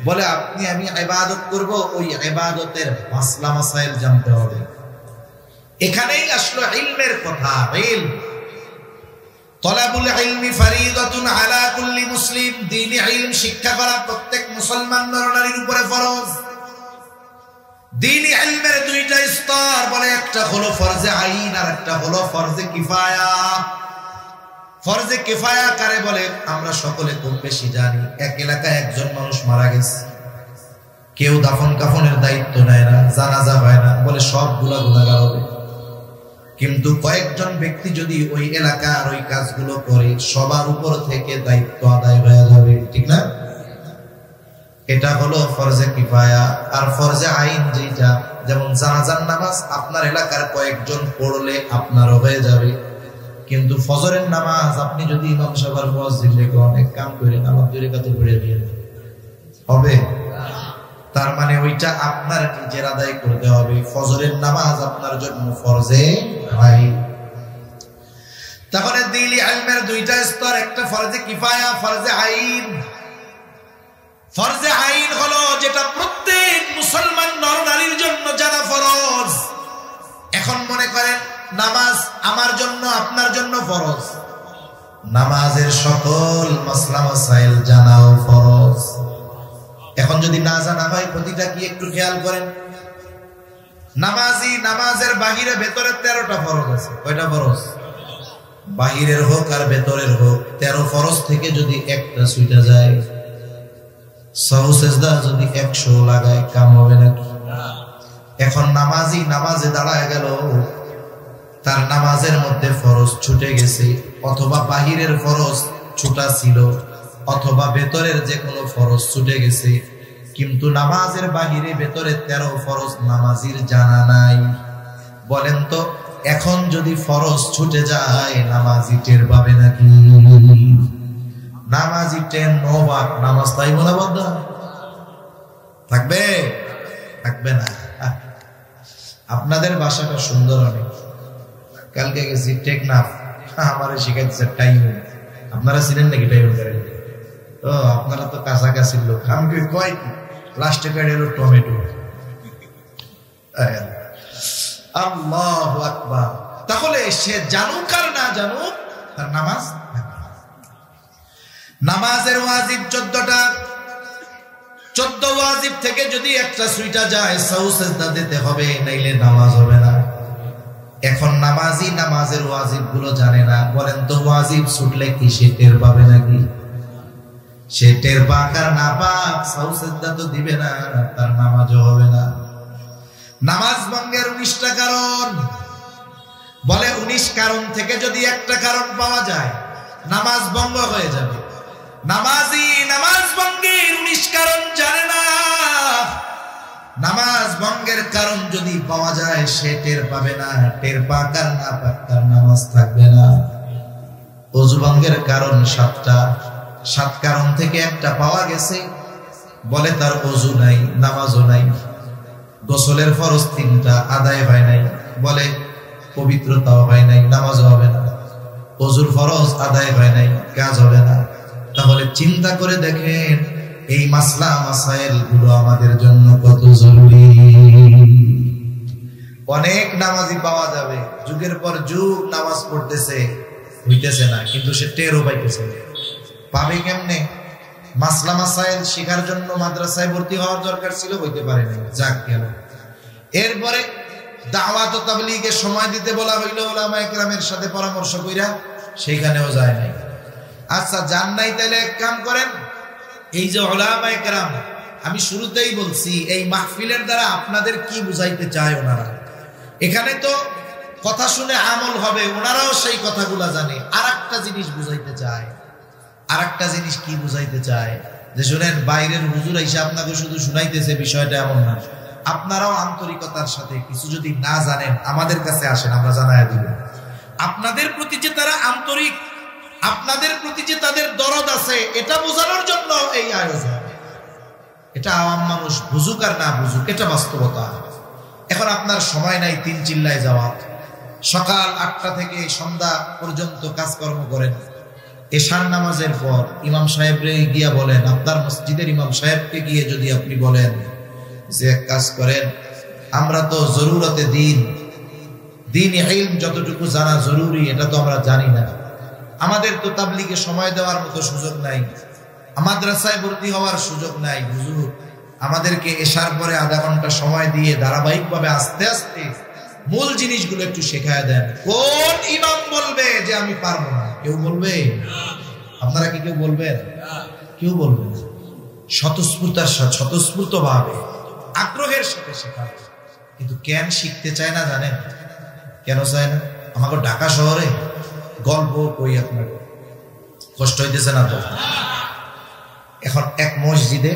বলে আপনি আমি ইবাদত করব, ওই ইবাদতের মাসলা মাসাইল জানতে হবে। এখানেই আসলো ইলমের কথা। ইলম, তলাবুল ইলমি ফরিদাতুন আলা কুল্লি মুসলিম। দ্বীনি ইলম শিক্ষা করা প্রত্যেক মুসলমান নরনারীর উপরে ফরজ। দ্বীনি ইলমের দুইটা স্তর, বলে একটা হলো ফরজে আইন আর একটা হলো ফরজে কিফায়া। ফরজে কিফায়া কারে বলে আমরা সকলে কম বেশি জানি। এক এলাকায় একজন মানুষ মারা গেছে, কেউ দাফন কাফনের দায়িত্ব নেয় না, জানাজা হয় না, বলে সবগুলা গুনাহগার হবে। কিন্তু কয়েকজন ব্যক্তি যদি ওই এলাকার ওই কাজগুলো করে, সবার উপর থেকে দায়িত্ব আদায় হয়ে যাবে, ঠিক না? এটা হলো ফরজে কিফায়া। আর ফরজে আইন যেটা, যেমন জানাজার নামাজ আপনার এলাকার কয়েকজন পড়লে আপনারও হয়ে যাবে, কিন্তু ফজরের নামাজ আপনি যদি ইমাম সাহেবের মুয়াজ্জিন রেখে অনেক কাম করে নামাজ 2 রাকাত পড়ে দিয়ে হবে, তার মানে ওইটা আপনার নিজের আদায় করতে হবে। ফজরের নামাজ আপনার জন্য ফরজে আইন। তাহলে দ্বীনি ইলমের দুইটা স্তর, একটা ফরজে কিফায়া, ফরজে আইন। ফরজে আইন হলো যেটা প্রত্যেক মুসলমান নর-নারীর জন্য জানা ফরজ। এখন মনে করেন নামাজ আমার জন্য আপনার জন্য ফরজ, নামাজের সকল মাসলা মাসাইল জানাও ফরজ। এখন যদি না জানা হয় প্রতিটা কি একটু খেয়াল করেন, নামাজি নামাজের বাহিরে ভেতরে 13টা ফরজ আছে। কয়টা ফরজ? বাহিরের হোক আর ভেতরের হোক 13 ফরজ থেকে যদি একটা ছুটে যায়, সাহু সেজদা যদি 100 লাগায় কাম হবে নাকি? এখন নামাজি নামাজে দাঁড়ায় গেল, তার নামাজের মধ্যে ফরজ ছুটে গেছে, অথবা বাহিরের ফরজ ছুটা ছিল, অথবা ভেতরের যে কোনো ফরজ ছুটে গেছে, কিন্তু নামাজের বাহিরে ভেতরে 13 ফরজ নামাজির জানা নাই। বলেন তো এখন যদি ফরজ ছুটে যায় নামাজি টের পাবে নাকি? নামাজি টেন নবাক নামাজ তাই মনোবদ্ধ থাকবে? থাকবে না। আপনাদের ভাষাটা সুন্দর অনেক। কালকে গেছি টেকনাফ, আমার শিখাইতেছে টাইম। আপনারা ছিলেন নাকি টাইম করে? ও আপনারা তো কাছাকাছি লোক। আমি কয় লাস্টে কয় এলো টমেটো। আল্লাহু আকবার। তাহলে সে জানুক আর না জানুক তার নামাজ, নামাজের ওয়াজিব 14টা। 14 ওয়াজিব থেকে যদি একটা ছুটা যায় সাহু সেজদা দিতে হবে, নাইলে নামাজ হবে না। এখন নামাজি নামাজের ওয়াজিব গুলো জানে না। বলেন তো ওয়াজিব ছুটলে কি সে টের পাবে নাকি? সে টের পাক আর না পাক সাহু সেজদা তো দিবে না, তার নামাজও হবে না। নামাজ ভঙ্গের 19টা কারণ। বলে 19 কারণ থেকে যদি একটা কারণ পাওয়া যায় নামাজ ভঙ্গ হয়ে যাবে। নামাজি নামাজ ভঙ্গের 19 কারণ জানে না। নামাজ ভঙ্গের কারণ যদি পাওয়া যায় সে টের পাবে না, টের পাক আর না পাক তার নামাজ থাকবে না। ওযু ভঙ্গের কারণ 7টা, 7 কারণ থেকে একটা পাওয়া গেছে, বলে তার ওযু নাই, নামাজও নাই। গোসলের ফরজ 3টা আদায় হয় নাই, বলে পবিত্রতাও হয় নাই, নামাজও হবে না। ওযুর ফরজ আদায় হয় নাই, কাজ হবে না। তাহলে চিন্তা করে দেখেন এই মাসলা মাসাইল গুলো আমাদের জন্য কত জরুরি। অনেক নামাজি পাওয়া যাবে যুগের পর যুগ নামাজ পড়তেছে, হইতেছে না, কিন্তু সে টেরও পাইতেছে। পাবে কেমনে? মাসলা মাসাইল শেখার জন্য মাদ্রাসায় ভর্তি হওয়ার দরকার ছিল, হইতে পারে নাই, যাক গেল। এরপরে দাওয়াত ও তাবলীগে সময় দিতে বলা হইল উলামায়ে কেরামের সাথে পরামর্শ কইরা, সেখানেও যায় নাই। আচ্ছা জান নাই, তাহলে এক কাম করেন, এই যে উলামায়ে কেরাম, আমি শুরুতেই বলছি এই মাহফিলের দ্বারা আপনাদের কি বুঝাইতে চায় ওনারা। এখানে তো কথা শুনে আমল হবে, ওনারাও সেই কথাগুলা জানে। আরেকটা জিনিস বুঝাইতে চায়। আরেকটা জিনিস কি বুঝাইতে চায়? যে শুনেন বাইরের হুজুর এসে আপনাকে শুধু শুনাইতেছে, বিষয়টা এমন না। আপনারাও আন্তরিকতার সাথে কিছু যদি না জানেন আমাদের কাছে আসেন, আমরা জানাই দিব। আপনাদের প্রতি যে তারা আন্তরিক, আপনাদের প্রতি যে তাদের দরদ আছে, এটা বোঝানোর জন্য এই আয়োজন। এটা আওয়াম মানুষ বুঝুক আর না বুঝুক, এটা বাস্তবতা। এখন আপনার সময় নাই 3 চিল্লায় যাওয়া, সকাল 8টা থেকে সন্ধ্যা পর্যন্ত কাজকর্ম করেন। এশার নামাজের পর ইমাম সাহেবরে গিয়া বলেন, আপনার মসজিদের ইমাম সাহেবকে গিয়ে যদি আপনি বলেন যে এক কাজ করেন, আমরা তো জরুরতে দিন ইলম যতটুকু জানা জরুরি এটা তো আমরা জানি না, আমাদের তো তাবলীগে সময় দেওয়ার মতো সুযোগ নাই, মাদ্রাসায় ভর্তি হওয়ার সুযোগ নাই, হুজুর আমাদেরকে এশার পরে আধা ঘন্টা সময় দিয়ে ধারাবাহিকভাবে আস্তে আস্তে মূল জিনিসগুলো একটু শেখায় দেন। কোন ইমাম বলবে যে আমি পারবো না? কেউ বলবে? আপনারা কি কেউ বলবেন? কেউ বলবে না। স্বতঃস্ফূর্ত ভাবে আগ্রহের সাথে শেখাবে। কিন্তু কেন শিখতে চায় না জানেন? কেন চায় না? আমাকে ঢাকা শহরে গল্প কই, আপনার কষ্ট হইতেছে না তো? এখন এক মসজিদে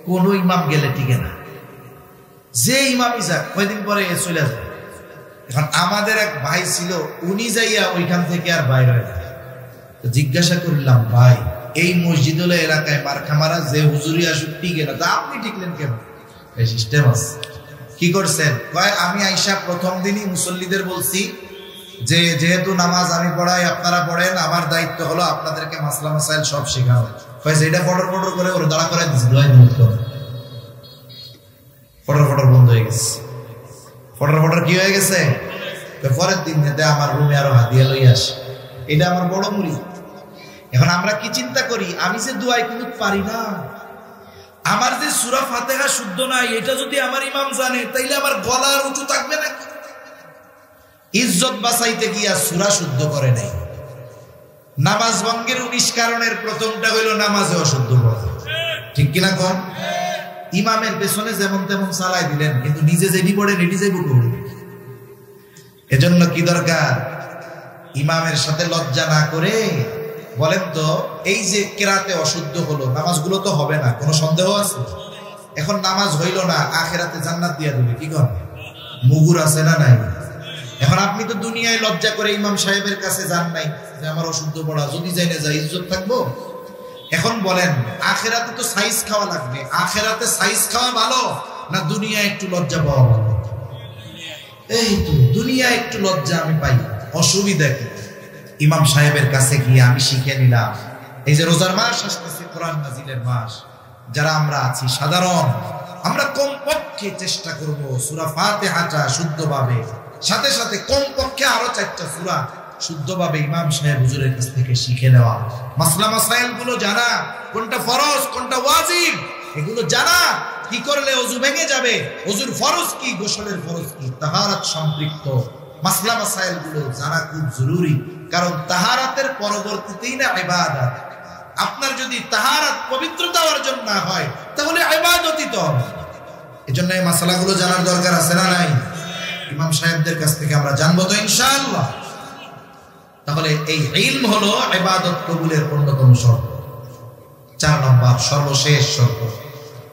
কোন ইমাম গেলে টিকে না, যে ইমামই যাক কয়দিন পরে চলে যায়। এখন আমাদের এক ভাই ছিল, উনি যাইয়া ওইখান থেকে আর বাইরে হয় না। জিজ্ঞাসা করলাম, ভাই এই মসজিদ হলো এলাকায় মার্কা মারা, যে হুজুরি আসুক টিকে না, তা আপনি টিকলেন কেন? সিস্টেম আছে। কি করছেন? কয় আমি আইসা প্রথম দিনই মুসল্লিদের বলছি যে যেহেতু নামাজ আমি পড়াই, আপনারা পড়েন, আমার দায়িত্ব হলো আপনাদেরকে মাসলা মাসাইল সব শেখানো। এটা ফটর ফটর করে ওর দাঁড়া করে দিচ্ছে, ফটর ফটর বন্ধ হয়ে গেছে। ফটর ফটর কি হয়ে গেছে? পরের দিন আমার রুমে আরো হাতিয়া লই আসে, এটা আমার বড় মুড়ি। এখন আমরা কি চিন্তা করি, আমি যে দুয়াই কুনুত পারি না, আমার যে সূরা ফাতিহা শুদ্ধ নাই, এটা যদি আমার ইমাম জানে তাইলে আমার গলার উঁচু থাকবে নাকি? ইজ্জত বাঁচাইতে গিয়া সূরা শুদ্ধ করে নাই। নামাজ ভঙ্গের 19 কারণের প্রথমটা হইল নামাজে অশুদ্ধ পড়া। ঠিক কিনা কোন? ইমামের পেছনে যেমন তেমন চালাই দিলেন, কিন্তু নিজে যেটি পড়েন এটি যাইব করবে। এজন্য কি দরকার? ইমামের সাথে লজ্জা না করে বলেন তো, এই যে কেরাতে অশুদ্ধ হলো, নামাজগুলো তো হবে না, কোনো সন্দেহ আছে? এখন নামাজ হইল না, আখেরাতে জান্নাত দিয়া দিবে, কি করবে? মুগুর আছে না নাই? এখন আপনি তো দুনিয়ায় লজ্জা করে ইমাম সাহেবের কাছে যান নাই যে আমার অশুদ্ধ পড়া, যদি যাই না যাই ইজ্জত থাকবো। এখন বলেন, আখেরাতে তো সাইজ খাওয়া লাগবে, আখেরাতে সাইজ খাওয়া ভালো না দুনিয়ায় একটু লজ্জা পাওয়া ভালো? এই তো দুনিয়ায় একটু লজ্জা আমি পাই, অসুবিধা কি? ইমাম সাহেবের কাছে গিয়ে আমি শিখে নিলাম। এই যে রোজার মাস আসতেছে, কোরআন নাজিলের মাস, যারা আমরা আছি সাধারণ, আমরা কমপক্ষে চেষ্টা করব সূরা ফাতিহাটা শুদ্ধভাবে, সাথে সাথে কমপক্ষে আরো 4টা সূরা শুদ্ধভাবে ইমাম সাহেব হুজুরের কাছ থেকে শিখে নেওয়া। মাসলা মাসাইল গুলো জানা, কোনটা ফরজ কোনটা ওয়াজিব এগুলো জানা। কি করলে ওযু ভেঙে যাবে, ওযুর ফরজ কি, গোসলের ফরজ কি, তাহারাত সম্পৃক্ত মাসলা মাসাইল গুলো জানা খুব জরুরি। কারণ তাহারাতের পরবর্তীতেই না ইবাদত। আপনার যদি তাহারাত পবিত্রতা অর্জন না হয় তাহলে ইবাদতই তো হবে। এজন্য এই মাসালাগুলো জানার দরকার আছে না নাই? ইমাম সাহেবদের কাছ থেকে আমরা জানবো তো ইনশাআল্লাহ। তাহলে এই ইলম হলো ইবাদত কবুলের অন্যতম শর্ত। 4 নম্বর সর্বশেষ শর্ত,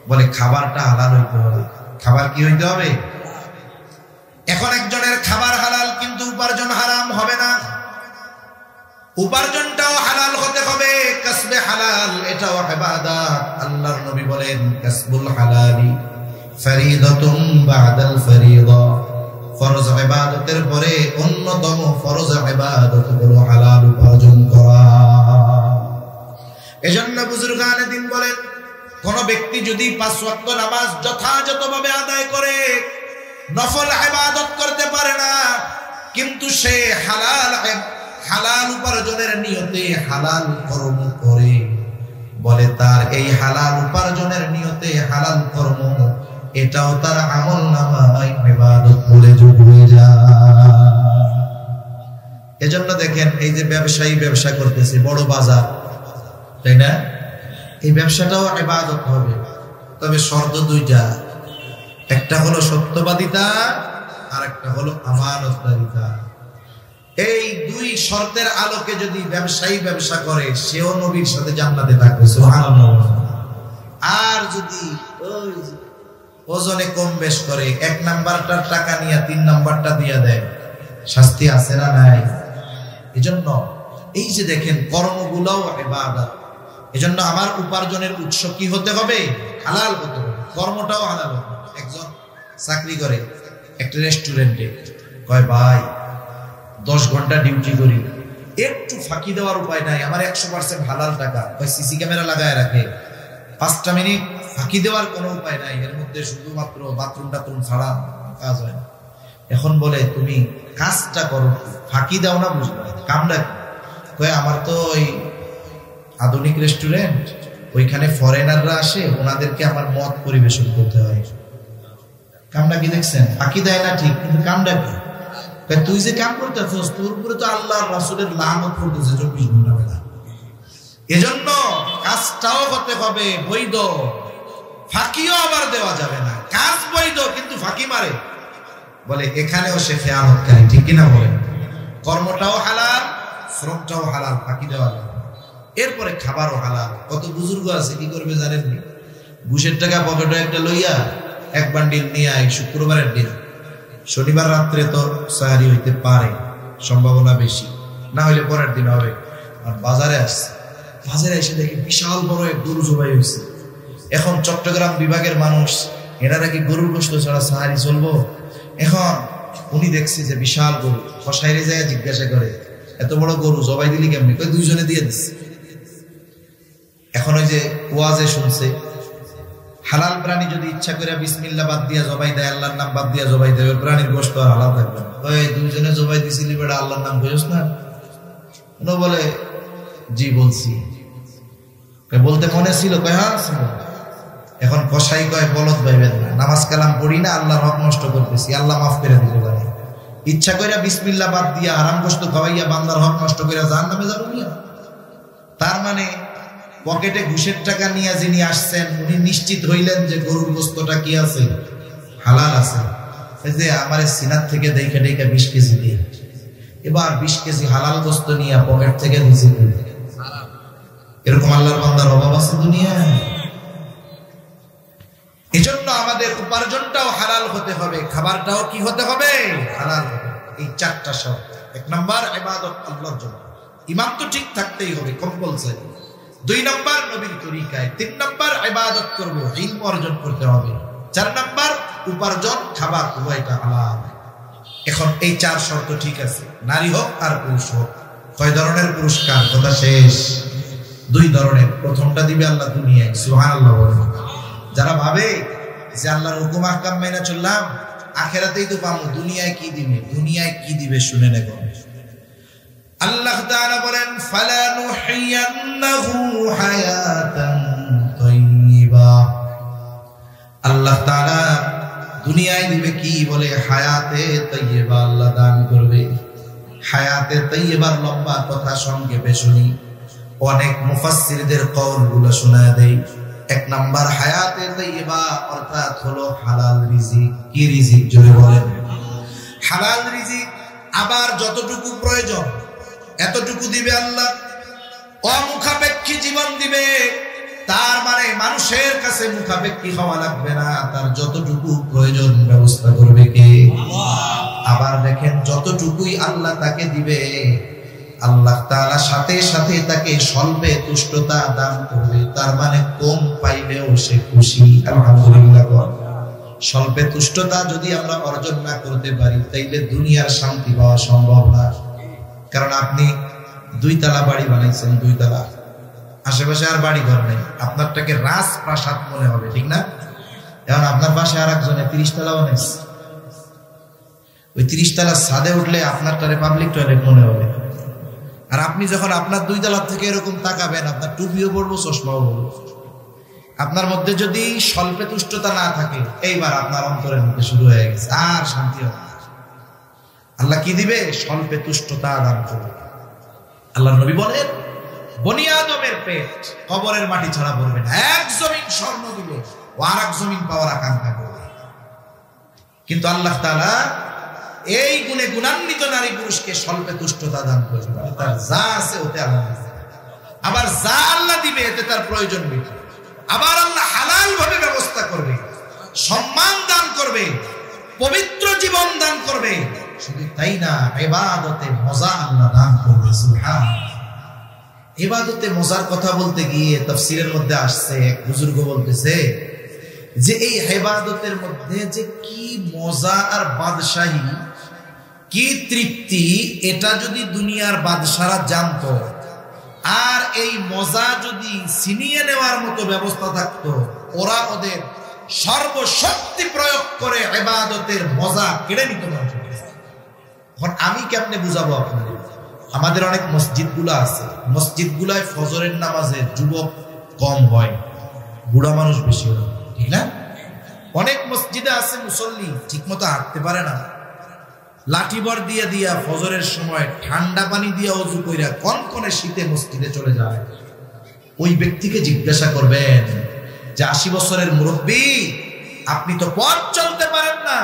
বলে খাবারটা হালাল হইতে হবে। খাবার কি হইতে হবে? এখন একজনের খাবার হালাল কিন্তু উপার্জন হারাম হবে না। উপার্জনটাও হালাল হতে হবে, কাসবে হালাল, এটাও ইবাদত। আল্লাহর নবী বলেন, কাসবুল হালালি ফরিদাতুন বাদাল ফরিদা। ফরজ ইবাদতের পরে অন্যতম ফরজ ইবাদত হলো হালাল উপার্জন করা। এজন্য বুজুর্গানে দিন বলেন, কোন ব্যক্তি যদি 5 ওয়াক্ত নামাজ যথাযথভাবে আদায় করে, নফল ইবাদত করতে পারে না, কিন্তু সে হালাল উপার্জনের নিয়তে হালাল কর্ম করে, বলে তার এই হালাল উপার্জনের নিয়তে হালাল কর্ম, এটাও তার আমল নামায় ইবাদত বলে যোগ হয়ে যায়। এজন্য দেখেন, এই যে ব্যবসায়ী ব্যবসা করতেছে, বড় বাজার, তাই না? এই ব্যবসাটাও ইবাদত হবে, তবে শর্ত 2টা। একটা হলো সত্যবাদিতা, আর একটা হলো আমানতদারিতা। এই 2 শর্তের আলোকে যদি ব্যবসায়ী ব্যবসা করে, সেও নবীর সাথে জান্নাতে থাকবে, সুবহানাল্লাহ। আর যদি ওজনে কম বেশ করে, 1 নাম্বারটার টাকা নিয়ে 3 নাম্বারটা দিয়ে দেয়, শাস্তি আছে না নাই? এজন্য এই যে দেখেন, কর্মগুলোও ইবাদত। এজন্য আমার উপার্জনের উৎস কি হতে হবে? হালাল হতে হবে, কর্মটাও হালাল হবে। একজন চাকরি করে একটা রেস্টুরেন্টে, কয় ভাই 10 ঘন্টা ডিউটি করি, একটু ফাঁকি দেওয়ার উপায় নাই, আমার 100% হালাল টাকা। ওই সিসি ক্যামেরা লাগায় রাখে, 5টা মিনিট ফাঁকি দেওয়ার কোনো উপায় নাই, এর মধ্যে শুধুমাত্র বাথরুম টাথরুম ছাড়া কাজ হয় না। এখন বলে, তুমি কাজটা করো, ফাঁকি দাও না, বুঝলো কামটা কয়, আমার তো ওই আধুনিক রেস্টুরেন্ট, ওইখানে ফরেনাররা আসে, ওনাদেরকে আমার মত পরিবেশন করতে হয়। কামটা কি দেখছেন? ফাঁকি দেয় না ঠিক, কিন্তু কামটা কি? তুই যে কাম করতে আছিস, তোর উপরে তো আল্লাহ রাসূলের লানত পড়তেছে 24 ঘন্টা বেলা। এজন্য কাজটাও হতে হবে বৈধ, ফাঁকিও আবার দেওয়া যাবে না। কাজ বৈধ কিন্তু ফাঁকি মারে, বলে এখানেও সে খেয়ানতকারী, ঠিক কিনা বলেন? কর্মটাও হালাল, শ্রমটাও হালাল, ফাঁকি দেওয়া যাবে। এরপরে খাবারও হালাল। কত বুজুর্গ আছে কি করবে জানেন? ঘুষের টাকা পকেটে একটা লইয়া এক বান্ডিল নিয়ে আয় শুক্রবারের দিন, শনিবার রাত্রে তো সাহারি হইতে পারে, সম্ভাবনা বেশি, না হইলে পরের দিন হবে। আর বাজারে আসছে, বাজারে এসে দেখে বিশাল বড় এক গরু জবাই হয়েছে। এখন চট্টগ্রাম বিভাগের মানুষ, এনারা কি গরুর গোশত ছাড়া সাহারি চলবো? এখন উনি দেখছে যে বিশাল গরু, কসাইরে যায় জিজ্ঞাসা করে, এত বড় গরু জবাই দিলি কেমনি? কই দুইজনে দিয়ে দিচ্ছে। এখন ওই যে ওয়াজে শুনছে, হালাল প্রাণী যদি ইচ্ছা করে বিসমিল্লাহ বাদ দিয়া জবাই দেয়, আল্লাহর নাম বাদ দিয়া জবাই দেয়, ওই প্রাণীর গোশত আর হালাল থাকবে না। ওই দুইজনে জবাই দিছিলি বেটা, আল্লাহর নাম কইস না? উনি বলে জি বলছি। বলতে মনে ছিল? কয় হ্যাঁ ছিল। এখন কসাই কয় বলদ ভাইবেন না, নামাজ কালাম পড়ি না, আল্লাহর হক নষ্ট করতেছি, আল্লাহ মাফ করে দিতে পারে। ইচ্ছা কইরা বিসমিল্লাহ বাদ দিয়া হারাম গোশত খাওয়াইয়া বান্দার হক নষ্ট কইরা জাহান্নামে যাবো না। তার মানে পকেটে ঘুষের টাকা নিয়ে যিনি আসছেন, উনি নিশ্চিত হইলেন যে গরুর গোশতটা কি আছে? হালাল আছে। এই যে আমার সিনার থেকে দেখে দেখে 20 কেজি দিয়ে, এবার 20 কেজি হালাল গোশত নিয়ে পকেট থেকে নিচে দিবে। এরকম আল্লাহর বান্দার অভাব আছে দুনিয়ায়। এজন্য আমাদের উপার্জনটাও হালাল হতে হবে, খাবারটাও কি হতে হবে? হালাল হতে হবে। এই 4টা শর্ত। 1 নাম্বার ইবাদত আল্লাহর জন্য, ইমান তো ঠিক থাকতেই হবে, কম্পালসারি। 2 নাম্বার নবীর তরিকায়। 3 নাম্বার ইবাদত করব, ইলম অর্জন করতে হবে। 4 নাম্বার উপার্জন, খাবার উভয়টা হালাল। এখন এই 4 শর্ত ঠিক আছে, নারী হোক আর পুরুষ হোক। কয় ধরনের পুরস্কার? কথা শেষ। 2 ধরনের। প্রথমটা দিবে আল্লাহ দুনিয়ায়, সুবহানাল্লাহ বলেন। যারা ভাবে যে আল্লাহর হুকুম আহকাম মেনে চললাম, আখিরাতেই তো পাবো, দুনিয়ায় কি দিবে? দুনিয়ায় কি দিবে শুনে নেব। আল্লাহ তাআলা বলেন, ফালানুহিয়ান্নাহু হায়াতান তাইয়্যিবা। আল্লাহ তাআলা দুনিয়ায় দিবে কি? বলে হায়াতে তাইয়্যিবা আল্লাহ দান করবে। হায়াতে তাইয়্যিবার লম্বা কথা সংক্ষেপে শুনি, অনেক মুফাসসিরদের কওলগুলো শোনায় দেই। 1 নাম্বার হায়াতে তাইয়্যিবা অর্থাৎ হলো হালাল রিজিক। কি রিজিক? জোরে বলেন। হালাল রিজিক। আবার যতটুকু প্রয়োজন এতটুকু দিবে আল্লাহ। অমুখাপেক্ষী জীবন দিবে, তার মানে মানুষের কাছে মুখাপেক্ষী হওয়া লাগবে না, তার যতটুকু প্রয়োজন ব্যবস্থা করবে কে? আবার দেখেন, যতটুকুই আল্লাহ তাকে দিবে, আল্লাহ তাআলা সাথে সাথে তাকে স্বল্পে তুষ্টতা দান করবে। তার মানে কম পাইলেও সে খুশি, আলহামদুলিল্লাহ। স্বল্পে তুষ্টতা যদি আমরা অর্জন না করতে পারি, তাইলে দুনিয়ার শান্তি পাওয়া সম্ভব না। কারণ আপনি 2 তলা বাড়ি বানাইছেন, 2 তলা, আশেপাশে আর বাড়ি ঘর নেই, আপনারটাকে রাজপ্রাসাদ মনে হবে, ঠিক না? এখন আপনার পাশে আর একজনে 30 তলা বানাইছে, ওই 30 তলার ছাদে উঠলে আপনারটারে পাবলিক টয়লেট মনে হবে। আর আপনি যখন আপনার 2 তলার থেকে এরকম তাকাবেন, আপনার টুপিও পড়বো, চশমাও পড়বো। আপনার মধ্যে যদি স্বল্পে তুষ্টতা না থাকে, এইবার আপনার অন্তরের মধ্যে শুরু হয়ে গেছে, আর শান্তি হবে। আল্লাহ কি দিবে? স্বল্পে তুষ্টতা দান করবে। আল্লাহর নবী বলেন, বনি আদমের পেট কবরের মাটি ছাড়া পড়বে না, 1 জমিন স্বর্ণ দিবে, ও আর 1 জমিন পাওয়ার আকাঙ্ক্ষা করবে। কিন্তু আল্লাহ তাআলা এই গুণে গুণান্বিত নারী পুরুষকে স্বল্পে তুষ্টতা দান করবে। তার যা আছে ওতে আলহামদুলিল্লাহ। আবার যা আল্লাহ দিবে এতে তার প্রয়োজন মিটবে। আবার আল্লাহ হালাল ভাবে ব্যবস্থা করবে, সম্মান দান করবে, পবিত্র জীবন দান করবে। শুধু তাই না, ইবাদতে মজা আল্লাহ দান করবে। সুবহানাল্লাহ। ইবাদতে মজার কথা বলতে গিয়ে তাফসীরের মধ্যে আসছে, এক বুজুর্গ বলতেছে যে এই ইবাদতের মধ্যে যে কি মজা আর বাদশাহী, কি তৃপ্তি, এটা যদি দুনিয়ার বাদশারা জানতো, আর এই মজা যদি ছিনিয়ে নেওয়ার মতো ব্যবস্থা থাকতো, ওরা ওদের সর্বশক্তি প্রয়োগ করে ইবাদতের মজা কেড়ে নিত। এখন আমি কেমনে বুঝাবো আপনাদের? আমাদের অনেক মসজিদগুলো আছে, মসজিদগুলায় ফজরের নামাজে যুবক কম হয়, বুড়া মানুষ বেশি হয়, ঠিক না? অনেক মসজিদে আছে মুসল্লি ঠিক মতো হাঁটতে পারে না, লাঠিবর দিয়ে দিয়া ফজরের সময় ঠান্ডা পানি দিয়ে ওযু কইরা কনকনে শীতে মসজিদে চলে যায়। ওই ব্যক্তিকে জিজ্ঞাসা করবেন যে 80 বছরের মুরব্বী, আপনি তো পথ চলতে পারেন না,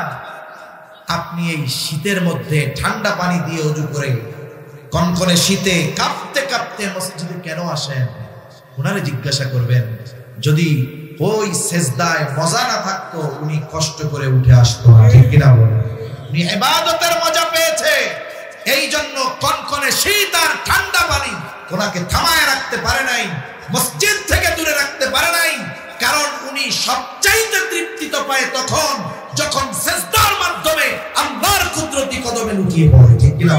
আপনি এই শীতের মধ্যে ঠান্ডা পানি দিয়ে ওযু করে কনকনে শীতে কাঁপতে কাঁপতে মসজিদে কেন আসেন? ওনারে জিজ্ঞাসা করবেন। যদি ওই সেজদায় মজা না থাকতো উনি কষ্ট করে উঠে আসতো না, ঠিক কিনা বলেন? উনি ইবাদতের মজা পেয়েছে, এই জন্য কনকনে শীত আর ঠান্ডা পানি ওনাকে থামায় রাখতে পারে নাই, মসজিদ থেকে দূরে রাখতে পারে নাই। কারণ উনি সবচাইতে তৃপ্তি তো পায় তখন যখন সেজদার মাধ্যমে আল্লাহর কুদরতি কদমে লুটিয়ে পড়ে, ঠিক কিনা?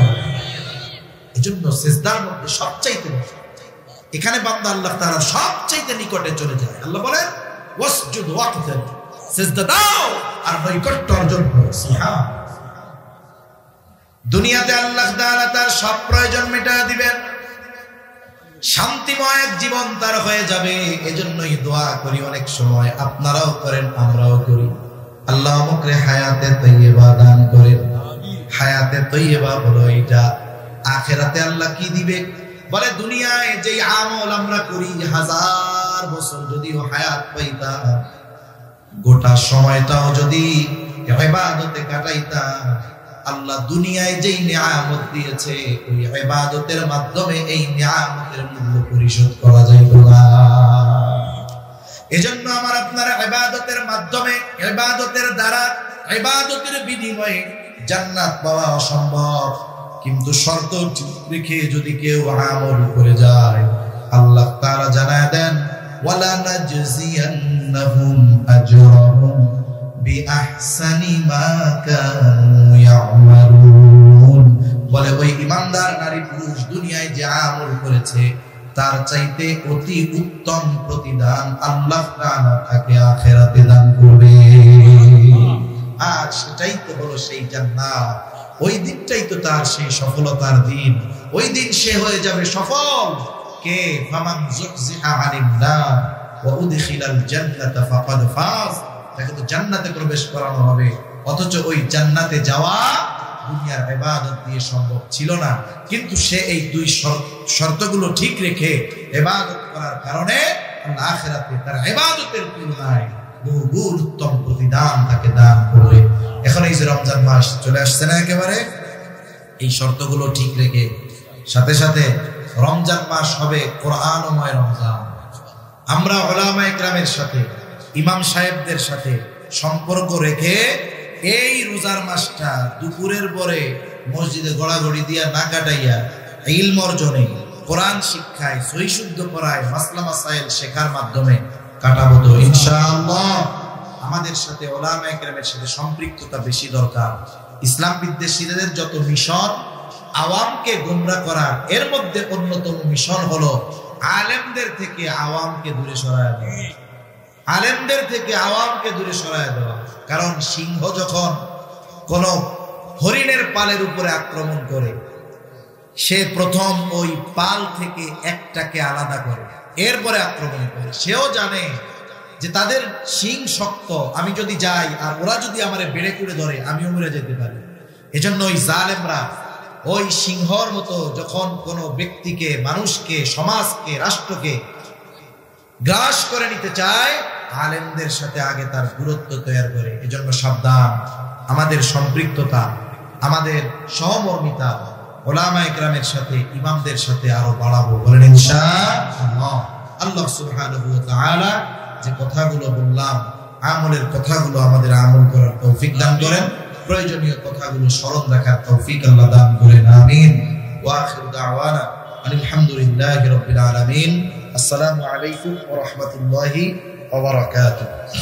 এজন্য সেজদার মধ্যে সবচাইতে, এখানে বান্দা আল্লাহ তাআলা সবচাইতে নিকটে চলে যায়। আল্লাহ বলেন ওয়াসজুদ ওয়াক্তাব, সিজদা দাও আর নৈকট্য অর্জন করো। দুনিয়াতে আল্লাহ তাআলা তার সব প্রয়োজন মেটায় দিবেন, শান্তিময় এক জীবন তার হয়ে যাবে। এজন্যই দোয়া করি অনেক সময়, আপনারাও করেন আমরাও করি, আল্লাহ আমাকে হায়াতে তাইয়্যিবা দান করেন। হায়াতে তাইয়্যিবা হলো এটা, আখিরাতে আল্লাহ কি দিবে? বলে দুনিয়ায় যে আমল আমরা করি 1000 বছর যদিও হায়াত পাইতাম, গোটা সময়টাও যদি ইবাদতে কাটাইতাম, আল্লাহ দুনিয়ায় যেই নিয়ামত দিয়েছে ওই ইবাদতের মাধ্যমে এই নিয়ামতের মূল্য পরিশোধ করা যাইত না। এজন্য আমার আপনার ইবাদতের মাধ্যমে, ইবাদতের দ্বারা, ইবাদতের বিনিময়ে জান্নাত পাওয়া অসম্ভব। কিন্তু শর্ত রেখে যদি কেউ আমল করে যায়, আল্লাহ তাআলা জানায় দেন ওয়ালা নাজজিয়ান্নাহুম আজরাহুম বিআহসানি মা কানু ইয়ামালুন। বলে ওই ঈমানদার নারী পুরুষ দুনিয়ায় যে আমল করেছে তার চাইতে অতি উত্তম প্রতিদান আল্লাহ তাআলা তাকে আখিরাতে দান করবে। আর সেটাই তো হলো সেই জান্নাত, ওই দিনটাই তো তার সেই সফলতার দিন। ওই দিন সে হয়ে যাবে সফল। কে? ফামান যুহজিহা আনিন নার ওয়া উদখিলাল জান্নাতা ফাকাদ ফাজ। তাকে তো জান্নাতে প্রবেশ করানো হবে, অথচ ওই জান্নাতে যাওয়া দুনিয়ার ইবাদত দিয়ে সম্ভব ছিল না। কিন্তু সে এই দুই শর্তগুলো ঠিক রেখে ইবাদত করার কারণে আল্লাহ আখিরাতে তার ইবাদতের তুলনায় বহুগুণ উত্তম প্রতিদান তাকে দান করবে। এখন এই যে রমজান মাস চলে আসছে না, একেবারে এই শর্তগুলো ঠিক রেখে সাথে সাথে রমজান মাস হবে কোরআনময় রমজান। আমরা উলামায়ে কেরামের সাথে, ইমাম সাহেবদের সাথে সম্পর্ক রেখে এই রোজার মাসটা দুপুরের পরে মসজিদে গড়াগড়ি দিয়া না কাটাইয়া ইলম অর্জনে, কোরআন শিক্ষায়, সহিহ শুদ্ধ পড়ায়, মাসলা মাসাইল শেখার মাধ্যমে কাটাবো তো ইনশাআল্লাহ। আমাদের সাথে উলামায়ে কেরামের সাথে সম্পৃক্ততা বেশি দরকার। ইসলাম বিদ্বেষীদের যত মিশন আওয়ামকে গোমরা করা, এর মধ্যে অন্যতম মিশন হলো আলেমদের থেকে আওয়ামকে দূরে সরায় দেওয়া। আলেমদের থেকে আওয়ামকে দূরে সরায় দেওয়া। কারণ সিংহ যখন কোন হরিণের পালের উপরে আক্রমণ করে, সে প্রথম ওই পাল থেকে একটাকে আলাদা করে, এরপরে আক্রমণ করে। সেও জানে যে তাদের শিং শক্ত, আমি যদি যাই আর ওরা যদি আমারে বেড়ে করে ধরে আমিও মরে যেতে পারি। এজন্য ওই জালেমরা ওই সিংহর মতো যখন কোনো ব্যক্তিকে, মানুষকে, সমাজকে, রাষ্ট্রকে গ্রাস করে নিতে চায়, আলেমদের সাথে আগে তার দূরত্ব তৈরি করে। এজন্য সাবধান, আমাদের সম্পৃক্ততা, আমাদের সহমর্মিতা উলামায়ে কেরামের সাথে, ইমামদের সাথে আরো বাড়াবো, বলেন ইনশাআল্লাহ। আল্লাহ সুবহানাহু ওয়া তাআলা যে কথাগুলো বললাম, আমলের কথাগুলো আমাদের আমল করার তৌফিক দান করেন, প্রয়োজনীয় কথাগুলো স্মরণ রাখার তৌফিক আল্লাহ দান করেন, আমিন। ওয়া আখিরু দাওয়ানা আলহামদুলিল্লাহি রাব্বিল আলামিন। আসসালামু আলাইকুম ওয়া রাহমাতুল্লাহি ওয়া বারাকাতুহু।